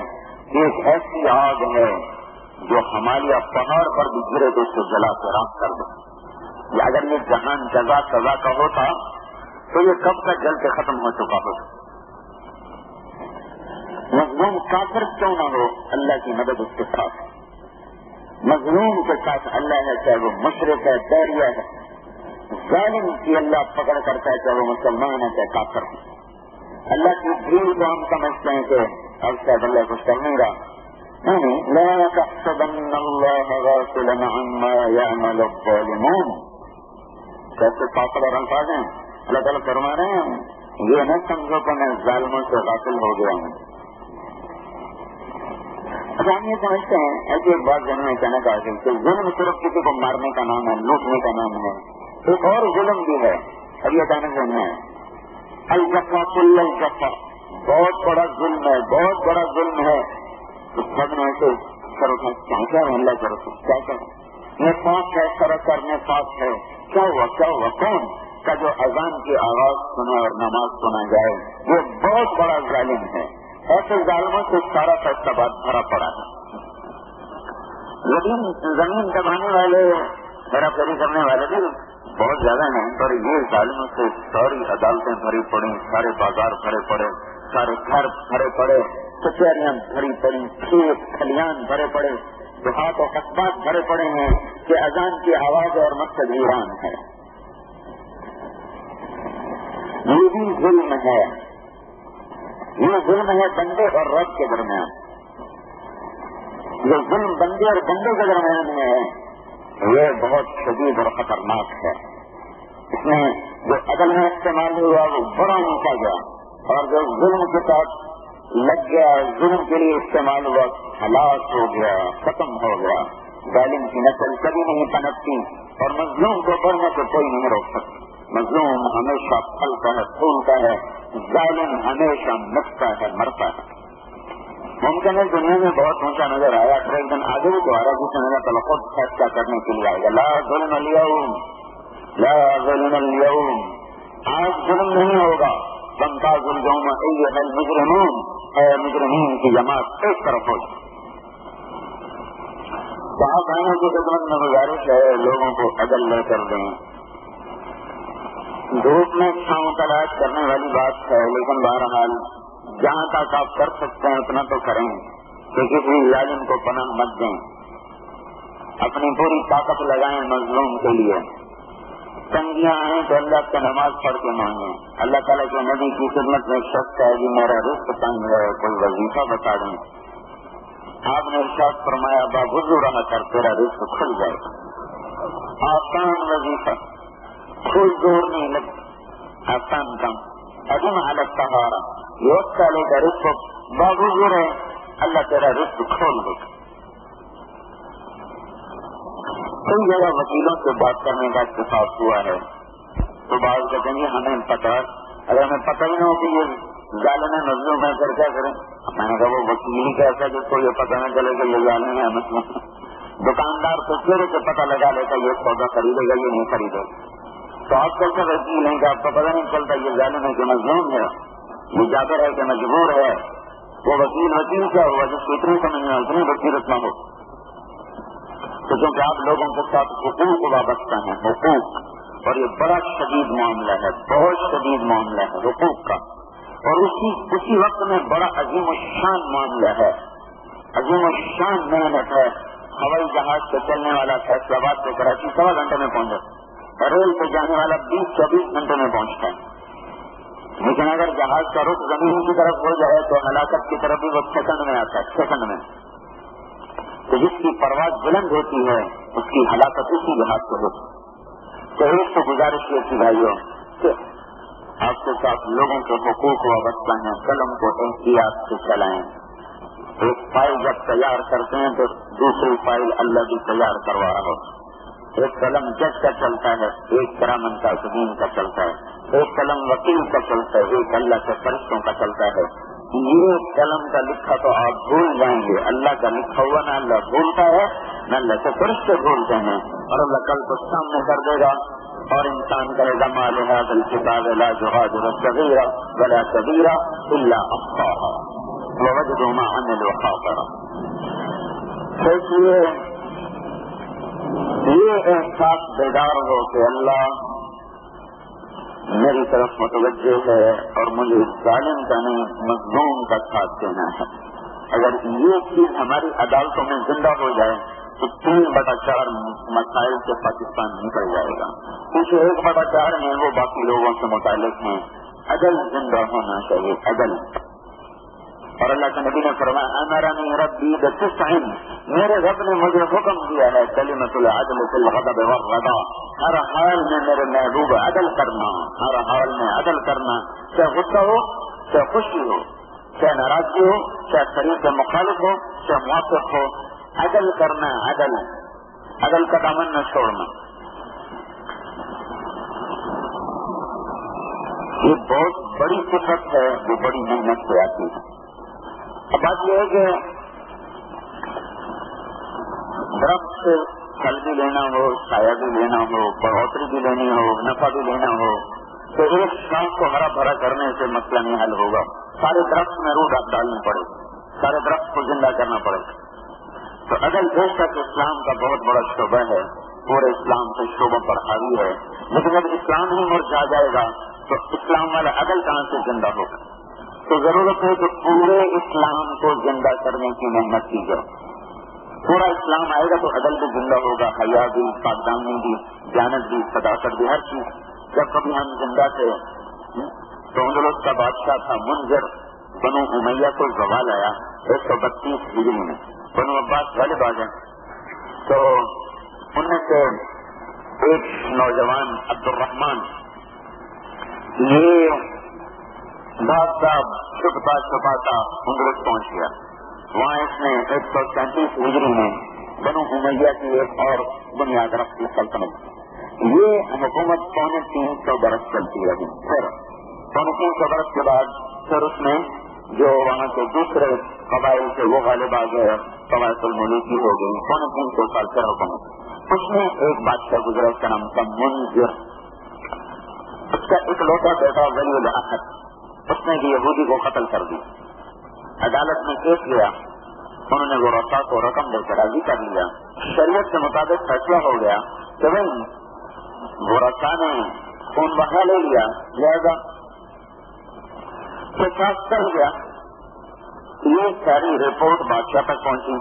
Speaker 2: کہ ایک ایسی آگ ہے جو ہمالیہ پہاڑ پر بھی گرے تو اس کو جلا کے راکھ کر دے، یا اگر یہ جہان جزا سزا کا ہوتا تو یہ کب کا جل کے ختم ہو چکا ہوتا. مظلوم کافر کیوں نہ ہو، اللہ کی مدد اس کے ساتھ ہے. مظلوم کے ساتھ اللہ ہے، چاہے وہ مشرک ہے، بیریہ ہے. ظالم کی اللہ پکڑ کرتا ہے، چاہے وہ مسلمان ہے چاہے کافر ہے. اللہ کی بھیڑ کو ہم سمجھتے ہیں کہ اب شاید اللہ کچھ کر لیں گا. نہیں، لا تحسبن اللہ غافلا عما يعمل الظالمون. کیسے پاپڑ اور الفاظ ہیں. اللہ تعالیٰ فرما رہے ہیں یہ نہ سمجھو کہ میں ظالموں سے غافل ہو گیا ہوں. اچھا، ہم یہ سمجھتے ہیں ایسی ایک بات جنہوں نے کہنا چاہتے ہیں کہ ظلم صرف کسی کو مارنے کا نام ہے، لوٹنے کا نام ہے. ایک اور ظلم بھی ہے، ابھی اچانک سننا ہے. الجفا کل الجفا، بہت بڑا ظلم ہے، بہت بڑا ظلم ہے. تو سب نے ایسے سر اٹھا کیا حملہ کرو تو کیا کرو، یہ پاک ہے سراسر میں پاک ہے. کیا ہوا کیا ہوا؟ کون کا جو اذان کی آواز سنے اور نماز سنا جائے وہ بہت بڑا ظالم ہے. ایسے ظالموں سے سارا فیصلہ بھرا پڑا ہے. لیکن زمین دبانے والے، میرا پھیری کرنے والے بھی بہت زیادہ ہیں، پر یہ ظالموں سے ساری عدالتیں بھری پڑی، سارے بازار بھرے پڑے، سارے گھر بھرے پڑے، کچہریاں بھری پڑی، کھیت کھلیان بھرے پڑے، دیہات و قصبات بھرے پڑے ہیں کہ اذان کی آواز اور مقصد ویران ہے. یہ بھی ظلم ہے. یہ ظلم ہے بندے اور رب کے درمیان. یہ ظلم بندے اور بندوں کے درمیان ہے، یہ بہت شدید اور خطرناک ہے. اس میں جو عدل میں استعمال ہوا وہ بڑا اونچا گیا، اور جو ظلم کے ساتھ لگ گیا، ظلم کے لیے استعمال ہوا، ہلاک ہو گیا، ختم ہو گیا. ظالم کی نسل کبھی نہیں پنپتی اور مظلوم کو بڑھنے سے کوئی نہیں روک سکتا. مظلوم ہمیشہ پھلتا ہے، پھولتا ہے، ظالم ہمیشہ مٹتا ہے، مرتا ہے. ممکن ہے دنیا میں بہت اونچا نظر آیا، پھر ایک دن آگے بھی دوبارہ دوسرے نظر تل خود فیصلہ کرنے کے لیے آئے گا. لا ظلم اليوم، لا ظلم اليوم، آج ظلم نہیں ہوگا. وامتاز اليوم ایھا المجرمون، اے مجرمین کی جماعت ایک طرف ہو. صاحب بھائیوں کی خدمت میں گزارش ہے لوگوں کو عدل لے کر دیں. دھوپ میں چھاؤں تلاش کرنے والی بات ہے، لیکن بہرحال جہاں تک آپ کر سکتے ہیں اتنا تو کریں کہ کسی ظالم کو پناہ مت دیں. اپنی پوری طاقت لگائیں مظلوم کے لیے. تنگیاں آئیں تو اللہ کا نماز پڑھ کے مانگیں. اللہ تعالیٰ کے نبی کی خدمت میں شخص ہے کہ میرا رزق تنگ ہے، کوئی وظیفہ بتا دیں. آپ نے ارشاد فرمایا باوضو رہا کر تیرا رزق کھل جائے. آسان وظیفہ، کوئی زور نہیں لگتا، آسان کام. عدم علی الطہارہ، یہ سالے کا رزق باوضو رہے، اللہ تیرا رزق کھول دے. کئی جگہ وکیلوں سے بات کرنے کا اتفاق ہوا ہے تو بعض کہتے ہیں ہمیں پتا، اگر ہمیں پتہ ہی نہ ہو کہ یہ ظالم ہے مظلوم ہے پھر کیا کریں. میں نے کہا وہ وکیل ہی کیسا جس کو یہ پتہ نہ چلے کہ یہ ظالم ہے مظلوم. دکاندار تو چہرے سے پتہ لگا لیتا یہ سودا خریدے گا یہ نہیں خریدے. تو آج کل کا وکیل ہے کہ آپ کو پتہ نہیں چلتا یہ ظالم ہے کہ مظلوم ہے، یہ جابر ہے کہ مجبور ہے. وہ وکیل کیا ہوا جس کو اتنی سمجھ میں اتنی بصیرت نہ ہو. تو کیونکہ آپ لوگوں کے ساتھ حقوق وابستہ ہیں، حقوق، اور یہ بڑا شدید معاملہ ہے، بہت شدید معاملہ ہے حقوق کا. اور اسی وقت میں بڑا عظیم الشان معاملہ ہے، عظیم الشان محنت ہے. ہوائی جہاز سے چلنے والا فیصلہ آباد سے کراچی 1.25 گھنٹے میں پہنچا، ریل سے جانے والا 20-24 گھنٹے میں پہنچتا ہے. لیکن اگر جہاز کا رخ زمین کی طرف ہو جائے تو ہلاکت کی طرف بھی وہ سیکنڈ میں آتا ہے، سیکنڈ میں. تو جس کی پرواز بلند ہوتی ہے اس کی ہلاکت اسی لحاظ سے ہوتی ہے. تو ایک تو گزارش یہ تھی بھائیوں کہ آپ کے ساتھ لوگوں کے حقوق وابستہ ہیں، قلم کو احتیاط سے چلائیں. ایک فائل جب تیار کرتے ہیں تو دوسری فائل اللہ بھی تیار کروا رہا ہو. ایک قلم جج کا چلتا ہے، ایک کرامن کا سدین کا چلتا ہے، ایک قلم وکیل کا چلتا ہے، ایک اللہ کے فرشتوں کا چلتا ہے. یہ قلم کا لکھا تو آپ بھول جائیں گے، اللہ کا لکھا ہوا نہ اللہ بھولتا ہے نہ اللہ کے فرشتے بھولتے ہیں. اور اللہ کل کو سامنے کر دے گا اور انسان کہے گا ما لهذا الكتاب لا يغادر صغيرا ولا كبيرا الا احصاها ووجدوا ما عملوا حاضرا. دیکھیے یہ احساس بیدار ہو کہ اللہ میری طرف متوجہ ہے اور مجھے ظالم کا نہیں مظلوم کا ساتھ دینا ہے. اگر یہ چیز ہماری عدالتوں میں زندہ ہو جائے تو 3/4 مسائل سے پاکستان نکل جائے گا. کچھ 1/4 میں وہ باقی لوگوں سے متعلق ہیں. عدل زندہ ہونا چاہیے، عدل. اور اللہ کے نبی نے فرمایا امرنی ربی بتسع، میرے رب نے مجھے حکم دیا ہے کلمۃ العدل فی الغضب والرضا، ہر حال میں میرے محبوب عدل کرنا، ہر حال میں عدل کرنا، چاہے غصہ ہو چاہے خوشی ہو، چاہے ناراضگی ہو چاہے شریعت کے مخالف ہو چاہے موافق ہو، عدل کرنا، عدل، عدل کا دامن نہ چھوڑنا. یہ بہت بڑی صفت ہے جو بڑی محنت سے آتی ہے. اب بات یہ ہے کہ درخت سے پھل بھی لینا ہو، سایہ بھی لینا ہو، بڑھوتری بھی لینی ہو، نفع بھی لینا ہو، تو ایک شاخ کو ہرا بھرا کرنے سے مسئلہ نہیں حل ہوگا. سارے درخت میں روح ڈالنی پڑے، سارے درخت کو زندہ کرنا پڑے. تو عدل بے شک اسلام کا بہت بڑا شعبہ ہے، پورے اسلام کے شعبوں پر حاوی ہے. لیکن جب اسلام ہی مرجھا جائے گا تو اسلام والا عدل کہاں سے زندہ ہوگا؟ تو ضرورت ہے کہ پورے اسلام کو زندہ کرنے کی محنت کی جائے. پورا اسلام آئے گا تو عدل بھی زندہ ہوگا، حیا بھی، پاکدامنی بھی، دیانت بھی، صداقت بھی، ہر چیز. جب کبھی ہم زندہ تھے تو اندلس کا بادشاہ تھا منذر، بنو امیہ کو زوال آیا 132 ہجری میں. بنو عباس غالب آ گئے تو ان میں سے ایک نوجوان عبد الرحمان یہ بھاگتا چھپتا چھپاتا اندلس پہنچ گیا. وہاں اس نے 137 ہجری میں بنو امیہ کی ایک اور بنیاد رکھی سلطنت. یہ حکومت 350 برس چلتی رہی. پھر 350 برس کے بعد پھر اس میں جو وہاں کے دوسرے قبائل سے وہ غالب آ گئے، قبائل الملوکی ہو گئی. 350 سال سے حکومت. اس میں ایک بادشاہ گزرا، اس کا نام تھا منذر. اس کا اکلوتا بیٹا ولی العہد، اس نے بھی یہودی کو قتل کر دی. عدالت میں کیس گیا، انہوں نے وہ رسا کو رقم دے کر راضی کر لیا. شریعت کے مطابق فیصلہ ہو گیا کہ بھائی وہ رسا نے خون بہا لے لیا، لہذا قصاص کر گیا. یہ ساری رپورٹ بادشاہ تک پہنچی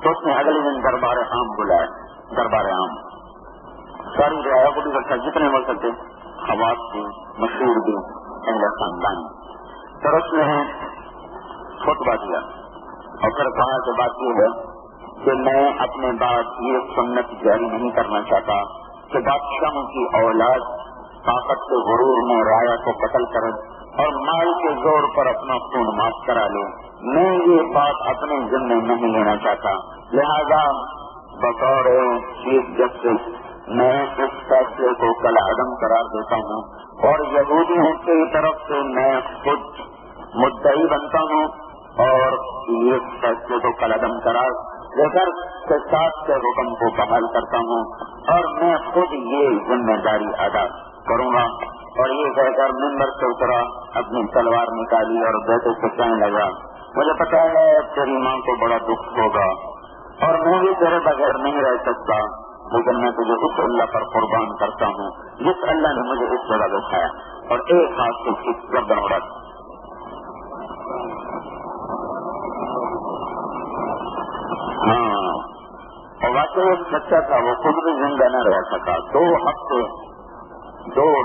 Speaker 2: تو اس نے اگلے دن دربار عام بلایا. دربار عام ساری رعایا کو بھی رکھا، جتنے مل سکتے، خواص بھی، مشہور بھی، اہل خاندان. پھر اس نے خطبہ دیا اور پھر کہا کہ بات یہ ہے کہ میں اپنے بعد یہ سنت جاری نہیں کرنا چاہتا کہ بادشاہوں کی اولاد طاقت کے غرور میں رایا کو قتل کرے اور مال کے زور پر اپنا خون معاف کرا لے. میں یہ بات اپنے ذمہ نہیں لینا چاہتا، لہذا بطور چیف جسٹس میں اس فیصلے کو کالعدم قرار دیتا ہوں اور یہودیوں کی طرف سے میں خود مدعی بنتا ہوں اور یہ فیصلے کو کالعدم قرار دے کر قصاص کے حکم کو بحال کرتا ہوں اور میں خود یہ ذمہ داری ادا کروں گا. اور یہ کہہ کر ممبر سے اترا، اپنی تلوار نکالی اور بیٹے سے کہنے لگا مجھے پتا ہے تیری ماں کو بڑا دکھ ہوگا اور میں بھی تیرے بغیر نہیں رہ سکتا، لیکن میں تجھے اس اللہ پر قربان کرتا ہوں جس اللہ نے مجھے اس جگہ دکھایا. اور ایک ہاتھ سے کس گردن اڑا. ہاں، اور واقعی ایک بچہ تھا، وہ خود بھی زندہ نہ رہ سکا. 2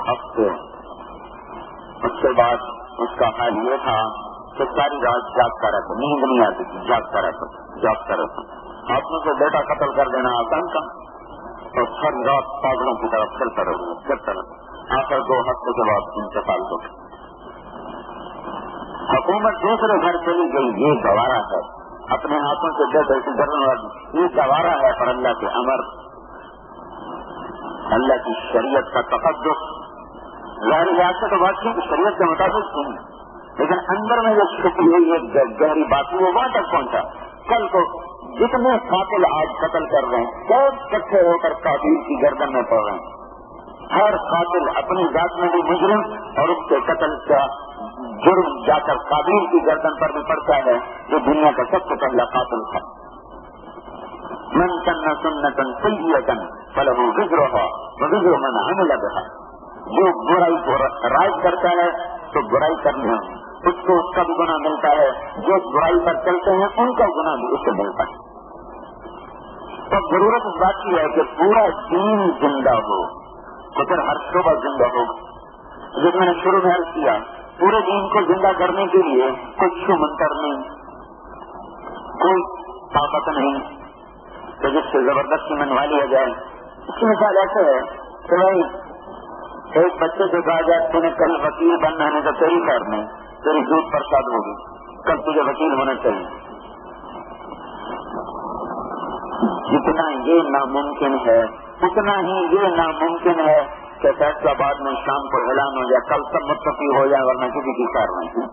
Speaker 2: ہفتے اس کے بعد اس کا حال یہ تھا کہ ساری رات جاگتا رہتا، نیند نہیں آتی تھی، جاگتا رہتا. ہاتھوں سے بیٹا قتل کر دینا آسان تھا اور ساری رات پاگلوں کی طرف چلتا رہا. آخر 2 ہفتے کے بعد انتقال ہو گیا. حکومت دوسرے گھر چلی گئی. یہ گوارا ہے، اپنے ہاتھوں سے بیٹے کی گردن والی، یہ گوارا ہے. پر اللہ کے امر، اللہ کی شریعت کا تقدس، ظاہر ریاست تو بات کی کہ شریعت کے مطابق نہیں، لیکن اندر میں جو چھپی ہوئی ایک گہری بات وہ وہاں تک پہنچا. کل کو جتنے قاتل آج قتل کر رہے ہیں سب اکٹھے ہو کر قاتل کی گردن میں پڑ رہے ہیں. ہر قاتل اپنی ذات میں بھی مجرم اور اس کے قتل کا جرم جا کر قابیل کی گردن پر بھی پڑتا ہے جو دنیا کا سب سے پہلا قاتل تھا. من سن سنة سیئة فلہ وزرها ووزر من عمل بها. جو برائی کو رائج کرتا ہے تو برائی کرنے اس کو اس کا بھی گناہ ملتا ہے, جو برائی پر چلتے ہیں ان کا گناہ بھی اس سے ملتا ہے. تو ضرورت اس بات کی ہے کہ پورا دین زندہ ہو تو پھر ہر شعبہ زندہ ہوگا. جب میں نے شروع میں عرض کیا پورے دین کو زندہ کرنے کے لیے کوئی شو منتر نہیں, کوئی طاقت نہیں کہ جس سے زبردستی منوا لیا جائے. اس کی مثال ایسے ہے کہ بھائی ایک بچے سے کہا جائے تم نے کل وکیل بننا ہے تو تیری خیر نہیں, تیری جھوٹ پرساد ہوگی, کل تجھے وکیل ہونا چاہیے. جتنا یہ ناممکن ہے اتنا ہی یہ ناممکن ہے کہ فیصلہ آباد میں شام کو اعلان ہو جائے کل سب متفق ہو جائے ورنہ کسی کی کار نہیں.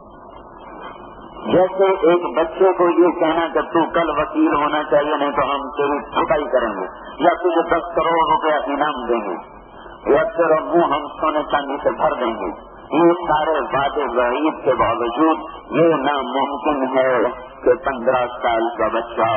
Speaker 2: جیسے ایک بچے کو یہ کہنا کہ تو کل وکیل ہونا چاہیے نہیں تو ہم تیری چھٹائی کریں گے یا تجھے 10 کروڑ روپیہ انعام دیں گے یا تیرا منہ ہم سونے چاندی سے بھر دیں گے, یہ سارے وعدے وعید کے باوجود یہ ناممکن ہے کہ 15 سال کا بچہ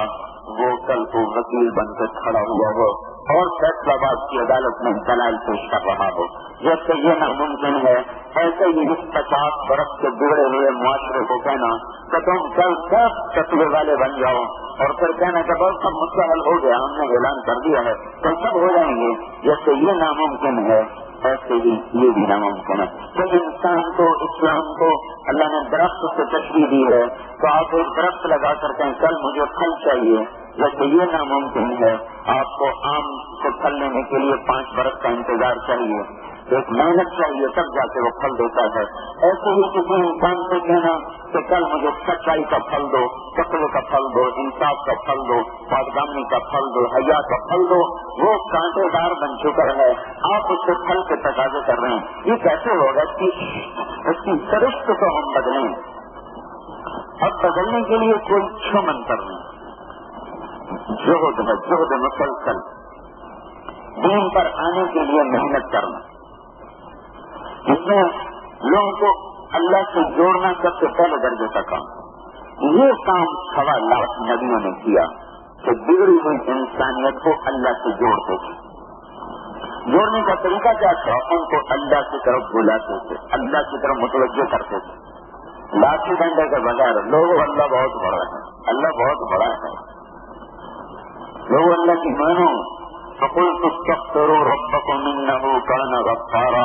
Speaker 2: وہ کل کو وکیل بن کر کھڑا ہوا ہو اور فیصلہ آباد کی عدالت میں دلائل پیش کر رہا ہو. جیسے یہ ناممکن ہے ایسے ہی اس 50 برس کے بگڑے ہوئے معاشرے کو کہنا کہ تم کل سب فتوے والے بن جاؤ اور پھر کہنا کہ بہت سب مسئلہ حل ہو گیا, ہم نے اعلان کر دیا ہے کل سب ہو جائیں گے. جیسے یہ ناممکن ہے ایسے ہی یہ بھی ناممکن ہے. تو انسان کو اسلام کو اللہ نے درخت سے تشریح دی ہے تو آپ ایک درخت لگا کر کہیں کل مجھے پھل چاہیے. جیسے یہ ناممکن ہے آپ کو آم کو پھل لینے کے لیے 5 برس کا انتظار چاہیے, ایک محنت چاہیے تب جا کے وہ پھل دیتا ہے. ایسے ہی کسی انسان سے کہنا کہ کل مجھے سچائی کا پھل دو, تقوی کا پھل دو, انصاف کا پھل دو, پاکدامنی کا پھل دو, حیا کا پھل دو, وہ کانٹے دار بن چکا ہے. آپ اس سے پھل کے تقاضے کر رہے ہیں. یہ کیسے ہوگا کہ اس کی سرشت کو ہم بدلیں. اب بدلنے کے لیے کوئی چھو منتر نہیں, جہد ہے, جہد مسلسل دین پر آنے کے لیے محنت کرنا. اس میں لوگوں کو اللہ سے جوڑنا سب سے پہلے درجے کا کام. یہ کام 1.25 لاکھ نبیوں نے کیا کہ بگڑی ہوئی انسانیت کو اللہ سے جوڑتے تھے. جوڑنے کا طریقہ کیا تھا؟ ان کو اللہ کی طرف بلاتے تھے, اللہ کی طرف متوجہ کرتے تھے. لاٹھی ڈنڈے کے بغیر لوگوں اللہ بہت بڑا ہے, اللہ بہت بڑا ہے, لوگ اللہ کی مانو. فقلت استغفروا ربكم انه كان غفارا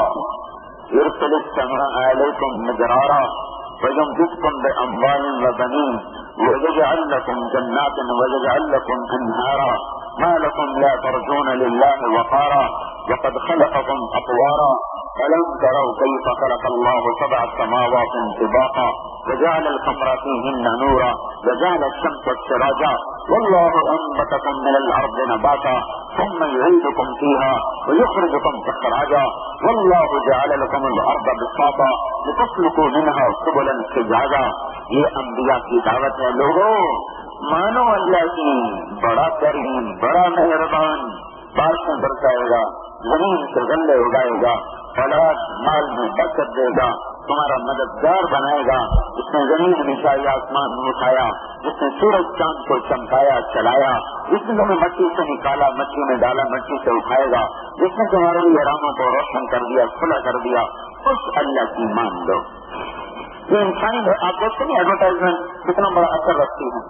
Speaker 2: يرسل السماء عليكم مدرارا ويمددكم باموال وبنين ويجعل لكم جنات ويجعل لكم انهارا ما لكم لا ترجون لله وقارا وقد خلقكم اطوارا ألم تروا كيف خلق الله 7 سماوات طباقا وجعل القمر فيهن نورا وجعل الشمس سراجا والله أنبتكم من الأرض نباتا ثم يعيدكم فيها ويخرجكم إخراجا والله جعل لكم الأرض بساطا لتسلكوا منها سبلا فجاجا. یہ انبیاء کی دعوت ہے. لوگوں مانو اللہ کی, بڑا کریم, بڑا مہربان, بارشیں برسائے گا, زمین سے غلے اگائے گا, اولاد مال میں برکت دے گا, تمہارا مددگار بنائے گا. جس نے زمین بچھائی, آسمان میں اٹھایا, جس نے سورج چاند کو چمکایا چلایا, جس نے تمہیں مٹی سے نکالا, مٹی میں ڈالا, مٹی سے اٹھائے گا, جس نے تمہارے لیے راموں کو روشن کر دیا, کھلا کر دیا, اس اللہ کی مان لو. یہ انسانی ہے. آپ دیکھتے ہیں ایڈورٹائزمنٹ کتنا بڑا اثر رکھتی ہے,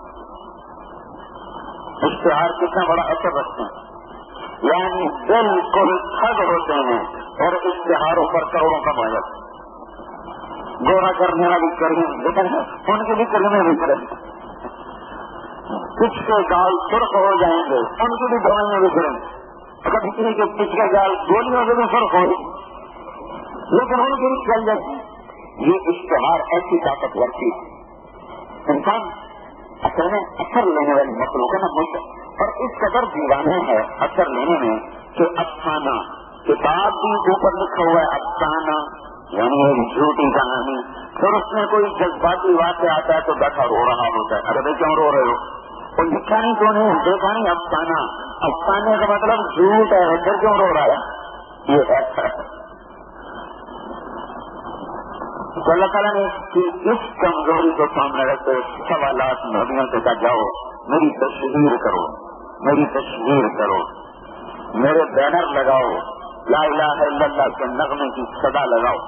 Speaker 2: اشتہار کتنا بڑا اثر رکھتے ہیں. یعنی بالکل ٹھگ ہوتے ہیں اور اشتہاروں پر کروڑوں کا مایا. گورا کرنے والی کریم لیکن ان کے بھی کرنے بھی کریں, کچھ کے گال سرخ ہو جائیں گے, ان کی بھی دوائیاں بھی کریں. اگر کسی کے پچ کے گال گولیوں سے بھی سرخ ہو لیکن ان کی بھی چل جاتی. یہ اشتہار ایسی طاقتور چیز. انسان اصل میں اثر لینے والی مخلوق ہے نا, اور اس قدر دیوانے ہے اثر لینے میں کہ افسانہ, کتاب بھی اوپر لکھا ہوا ہے افسانہ یعنی ایک جھوٹی کہانی, پھر اس میں کوئی جذباتی واقعہ آتا ہے تو بیٹھا رو رہا ہوتا ہے. اگر کیوں رو رہے ہو, وہ لکھا نہیں کیوں نہیں, دیکھا نہیں افسانہ. افسانے کا مطلب جھوٹ ہے, پھر کیوں رو رہا ہے؟ یہ ایسا ہے. تو اللہ تعالیٰ نے اس کمزوری کو سامنے رکھتے سوالات نبیوں سے کہا جاؤ میری تشہیر کرو, میری تشہیر کرو, میرے بینر لگاؤ, لا الہ الا اللہ کے نغمے کی صدا لگاؤ.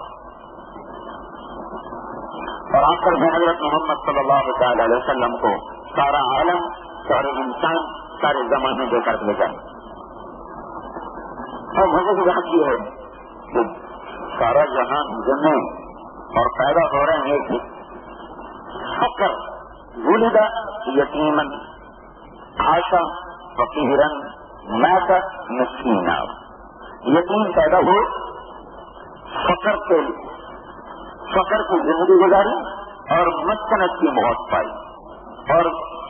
Speaker 2: اور آخر میں حضرت محمد صلی اللہ علیہ وسلم کو سارا عالم, سارے انسان, سارے زمانے دے کر بھیجا. اور مجھے کی بات یہ ہے کہ سارا جہان جمع اور پیدا ہو رہے ہیں ایک فقر ولد یتیما عاش فقیرا مات مسکینا. یتیم پیدا ہوئے, فقر کی زندگی گزاری اور مسکنت کی موت پائی. اور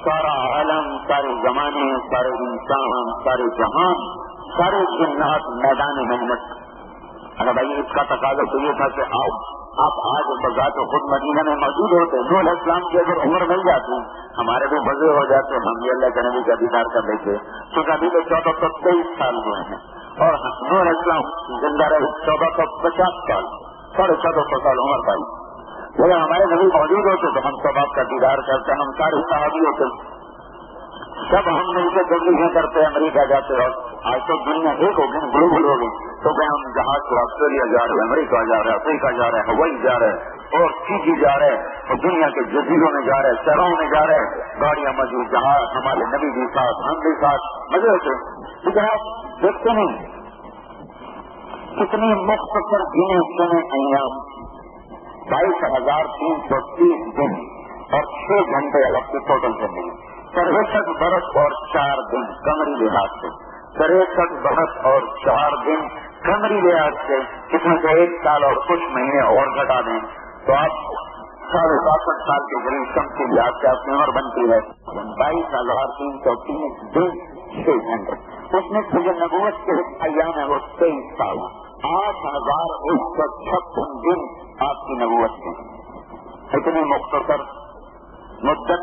Speaker 2: سارا عالم, سارے زمانے, سارے انسان, سارے جہان, سارے جنات میدان محنت. اگر بھائی اس کا تقاضا تو یہ تھا کہ آپ آج بذات خود مدینہ میں موجود ہوتے, نوح علیہ السلام کی اگر عمر مل جاتی, ہمارے بھی بزرگ ہو جاتے, ہم بھی اللہ کے نبی کا دیدار کر لیتے. کیونکہ ابھی تو 1423 سال ہوئے ہیں اور نوح علیہ السلام زندہ رہے 1450 سال, 1450 سال عمر پائی. اگر ہمارے نبی موجود ہوتے تو ہم سب آپ کا دیدار کرتے, ہم سارے صحابی ہوتے, سب ہم مل کے تبلیغیں کرتے, امریکہ جاتے. اور آج تو دنیا ایک ہو گئی, گلوبل ہو گئی. تو کہ ہم جہاز سے آسٹریلیا جا رہے ہیں, امریکہ جا رہے ہیں, افریقہ جا رہے ہیں, ہوائی جا رہے ہیں اور فیجی جا رہے ہیں, اور دنیا کے جزیروں میں جا رہے ہیں, شہروں میں جا رہے ہیں, گاڑیاں موجود, جہاز, ہمارے نبی بھی ساتھ, ہم بھی ساتھ, مزے ہوتے. لیکن آپ دیکھتے نہیں کتنی مختصر گنے چنے ایام, 22,330 دن اور 6 گھنٹے الگ سے ٹوٹل زندگی, 63 برس اور 4 دن قمری لحاظ سے, 63 برس اور 4 دن قمری لحاظ سے. اس میں سے 1 سال اور کچھ مہینے اور گھٹا دیں تو آپ 62 سال کے قریب شمسی لحاظ سے آپ کی عمر بنتی ہے 22,330 دن 6 گھنٹے. اس میں سے جو نبوت کے ایام ہے وہ 23 سال, 8,156 دن آپ کی نبوت میں. اتنی مختصر مدت,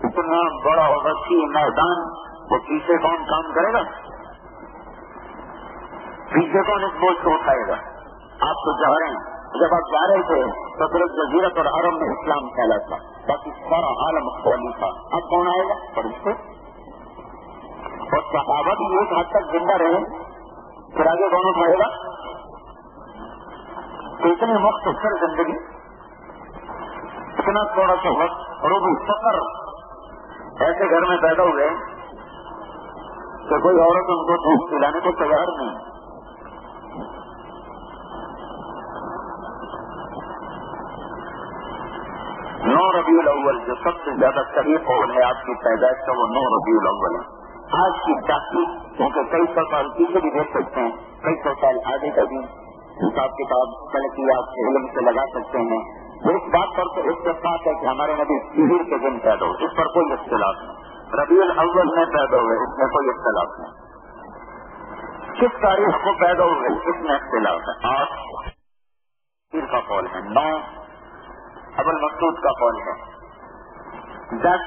Speaker 2: اتنا بڑا اور وسیع میدان, وہ پیچھے کون کام کرے گا, پیچھے کون اس بوجھ کو اٹھائے گا. آپ تو جا رہے ہیں, جب آپ جا رہے تھے تو صرف جزیرت اور عرب میں اسلام پھیلا تھا, باقی سارا عالم خالی تھا. اب کون آئے گا, فرشتے. اور صحابہ بھی ایک حد تک زندہ رہے, پھر آگے کون اٹھائے گا. تو اتنی مختصر زندگی, اتنا تھوڑا سا وقت, اور وہ بھی فقر. ایسے گھر میں پیدا ہوئے کہ کوئی عورت ان کو دودھ پلانے کو تیار نہیں. 9 ربیع الاول جو سب سے زیادہ قریب قول ہے آپ کی پیدائش کا, وہ 9 ربیع الاول ہے. آج کی تحقیق کیونکہ کئی 100 سال پیچھے بھی دیکھ سکتے ہیں, کئی 100 سال آگے کا بھی حساب کتاب فلکیات کے علم سے لگا سکتے ہیں. اس بات پر تو اتفاق ہے کہ ہمارے نبی سحر کے دن پیدا ہوئے, اس پر کوئی اختلاف نہیں. ربیع الاول میں پیدا ہوئے, اس میں کوئی اختلاف نہیں. کس تاریخ کو پیدا ہوئے اس میں اختلاف ہے. 8 سحر کا قول ہے, 9 ابو المسعود کا قول ہے, 10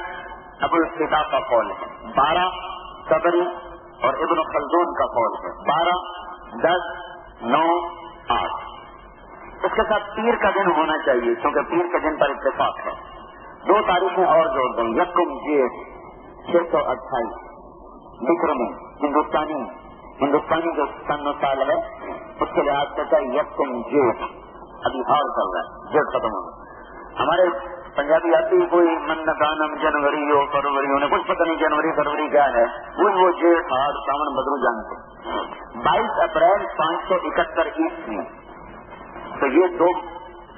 Speaker 2: ابو الفدا کا قول ہے, 12 صبری اور ابن خلدون کا قول ہے, 12 10 9 8. اس کے ساتھ پیر کا دن ہونا چاہیے کیونکہ پیر کے دن پر اتفاق ہے. 2 تاریخیں اور جوڑ دیں, یکم جیٹ 628 مصر میں, ہندوستانی جو سن و سال ہے اس کے لحاظ سے یکم جیٹ ابھی ہار چل رہا ہے, جیٹ ختم ہوگا. ہمارے پنجابی آتی کوئی منگانم جنوری ہو فروری ہونے, کچھ پتہ نہیں جنوری فروری کیا ہے, وہ جیٹ ہار ساون بدرو جانتے. 22 اپریل 571 عیسوی, تو یہ 2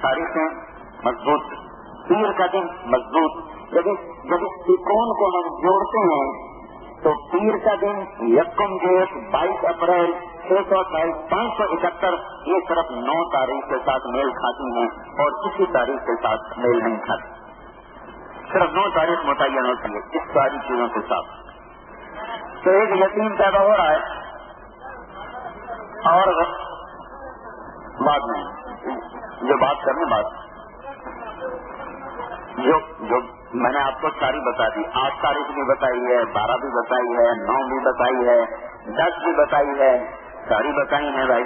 Speaker 2: تاریخیں مضبوط. پیر کا دن مضبوط. جب اس ترکون کو ہم جوڑتے ہیں تو پیر کا دن یکم جیٹ 22 اپریل 628 571 یہ صرف 9 تاریخ کے ساتھ میل کھاتی ہیں اور کسی تاریخ کے ساتھ میل نہیں کھاتی. صرف 9 تاریخ متعین ہوتی ہے اس ساری چیزوں کے ساتھ. تو ایک یتیم پیدا ہو رہا ہے, اور بعد میں جو بات کرنے جو میں نے آپ کو ساری بتا دی, 8 تاریخ بھی بتائی ہے, 12 بھی بتائی ہے, 9 بھی بتائی ہے, 10 بھی بتائی ہے, ساری بتائی ہیں بھائی.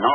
Speaker 2: 9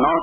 Speaker 2: 9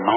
Speaker 2: 9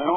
Speaker 2: 9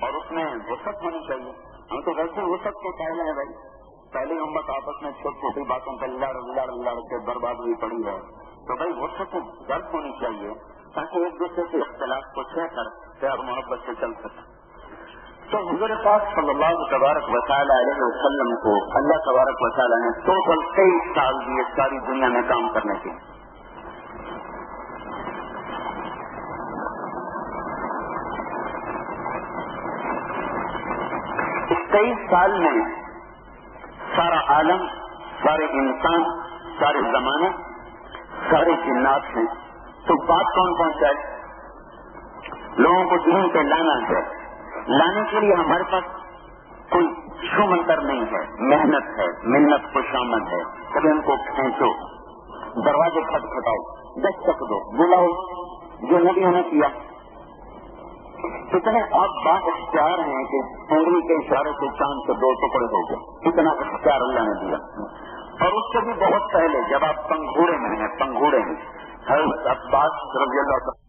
Speaker 2: اور اس میں وسعت ہونی چاہیے. ہم تو ویسے وسعت کے قائل ہیں بھائی. پہلی امت آپس میں چھوٹی چھوٹی باتوں پر لڑ کے برباد ہوئی پڑی ہے. تو بھائی وسعت درد ہونی چاہیے تاکہ ایک دوسرے کے اختلاف کو سہ کر پیار محبت سے چل سکے. تو حضور پاک صلی اللہ تبارک و تعالی علیہ وسلم کو اللہ تبارک و تعالی نے ٹوٹل 23 سال دیے ساری دنیا میں کام کرنے کے. اس 23 سال میں سارا عالم، سارے انسان، سارے زمانے، سارے جنات ہیں. تو بات کون پہنچائے؟ لوگوں کو دین پہ لانا ہے. لانے کے لیے ہمارے پاس کوئی شو منتر نہیں ہے، محنت ہے، منت کو شامل ہے. کبھی ان کو کھینچو، دروازے کھٹکھٹاؤ، دستک دو، بلاؤ، جو نبیوں نے کیا. اتنے آپ با اختیار ہیں کہ انگلی کے اشارے سے چاند کے 2 ٹکڑے ہو گئے. اتنا اختیار اللہ نے دیا. اور اس سے بھی بہت پہلے جب آپ پنگھوڑے میں ہیں، حضرت عباس رضی اللہ عنہ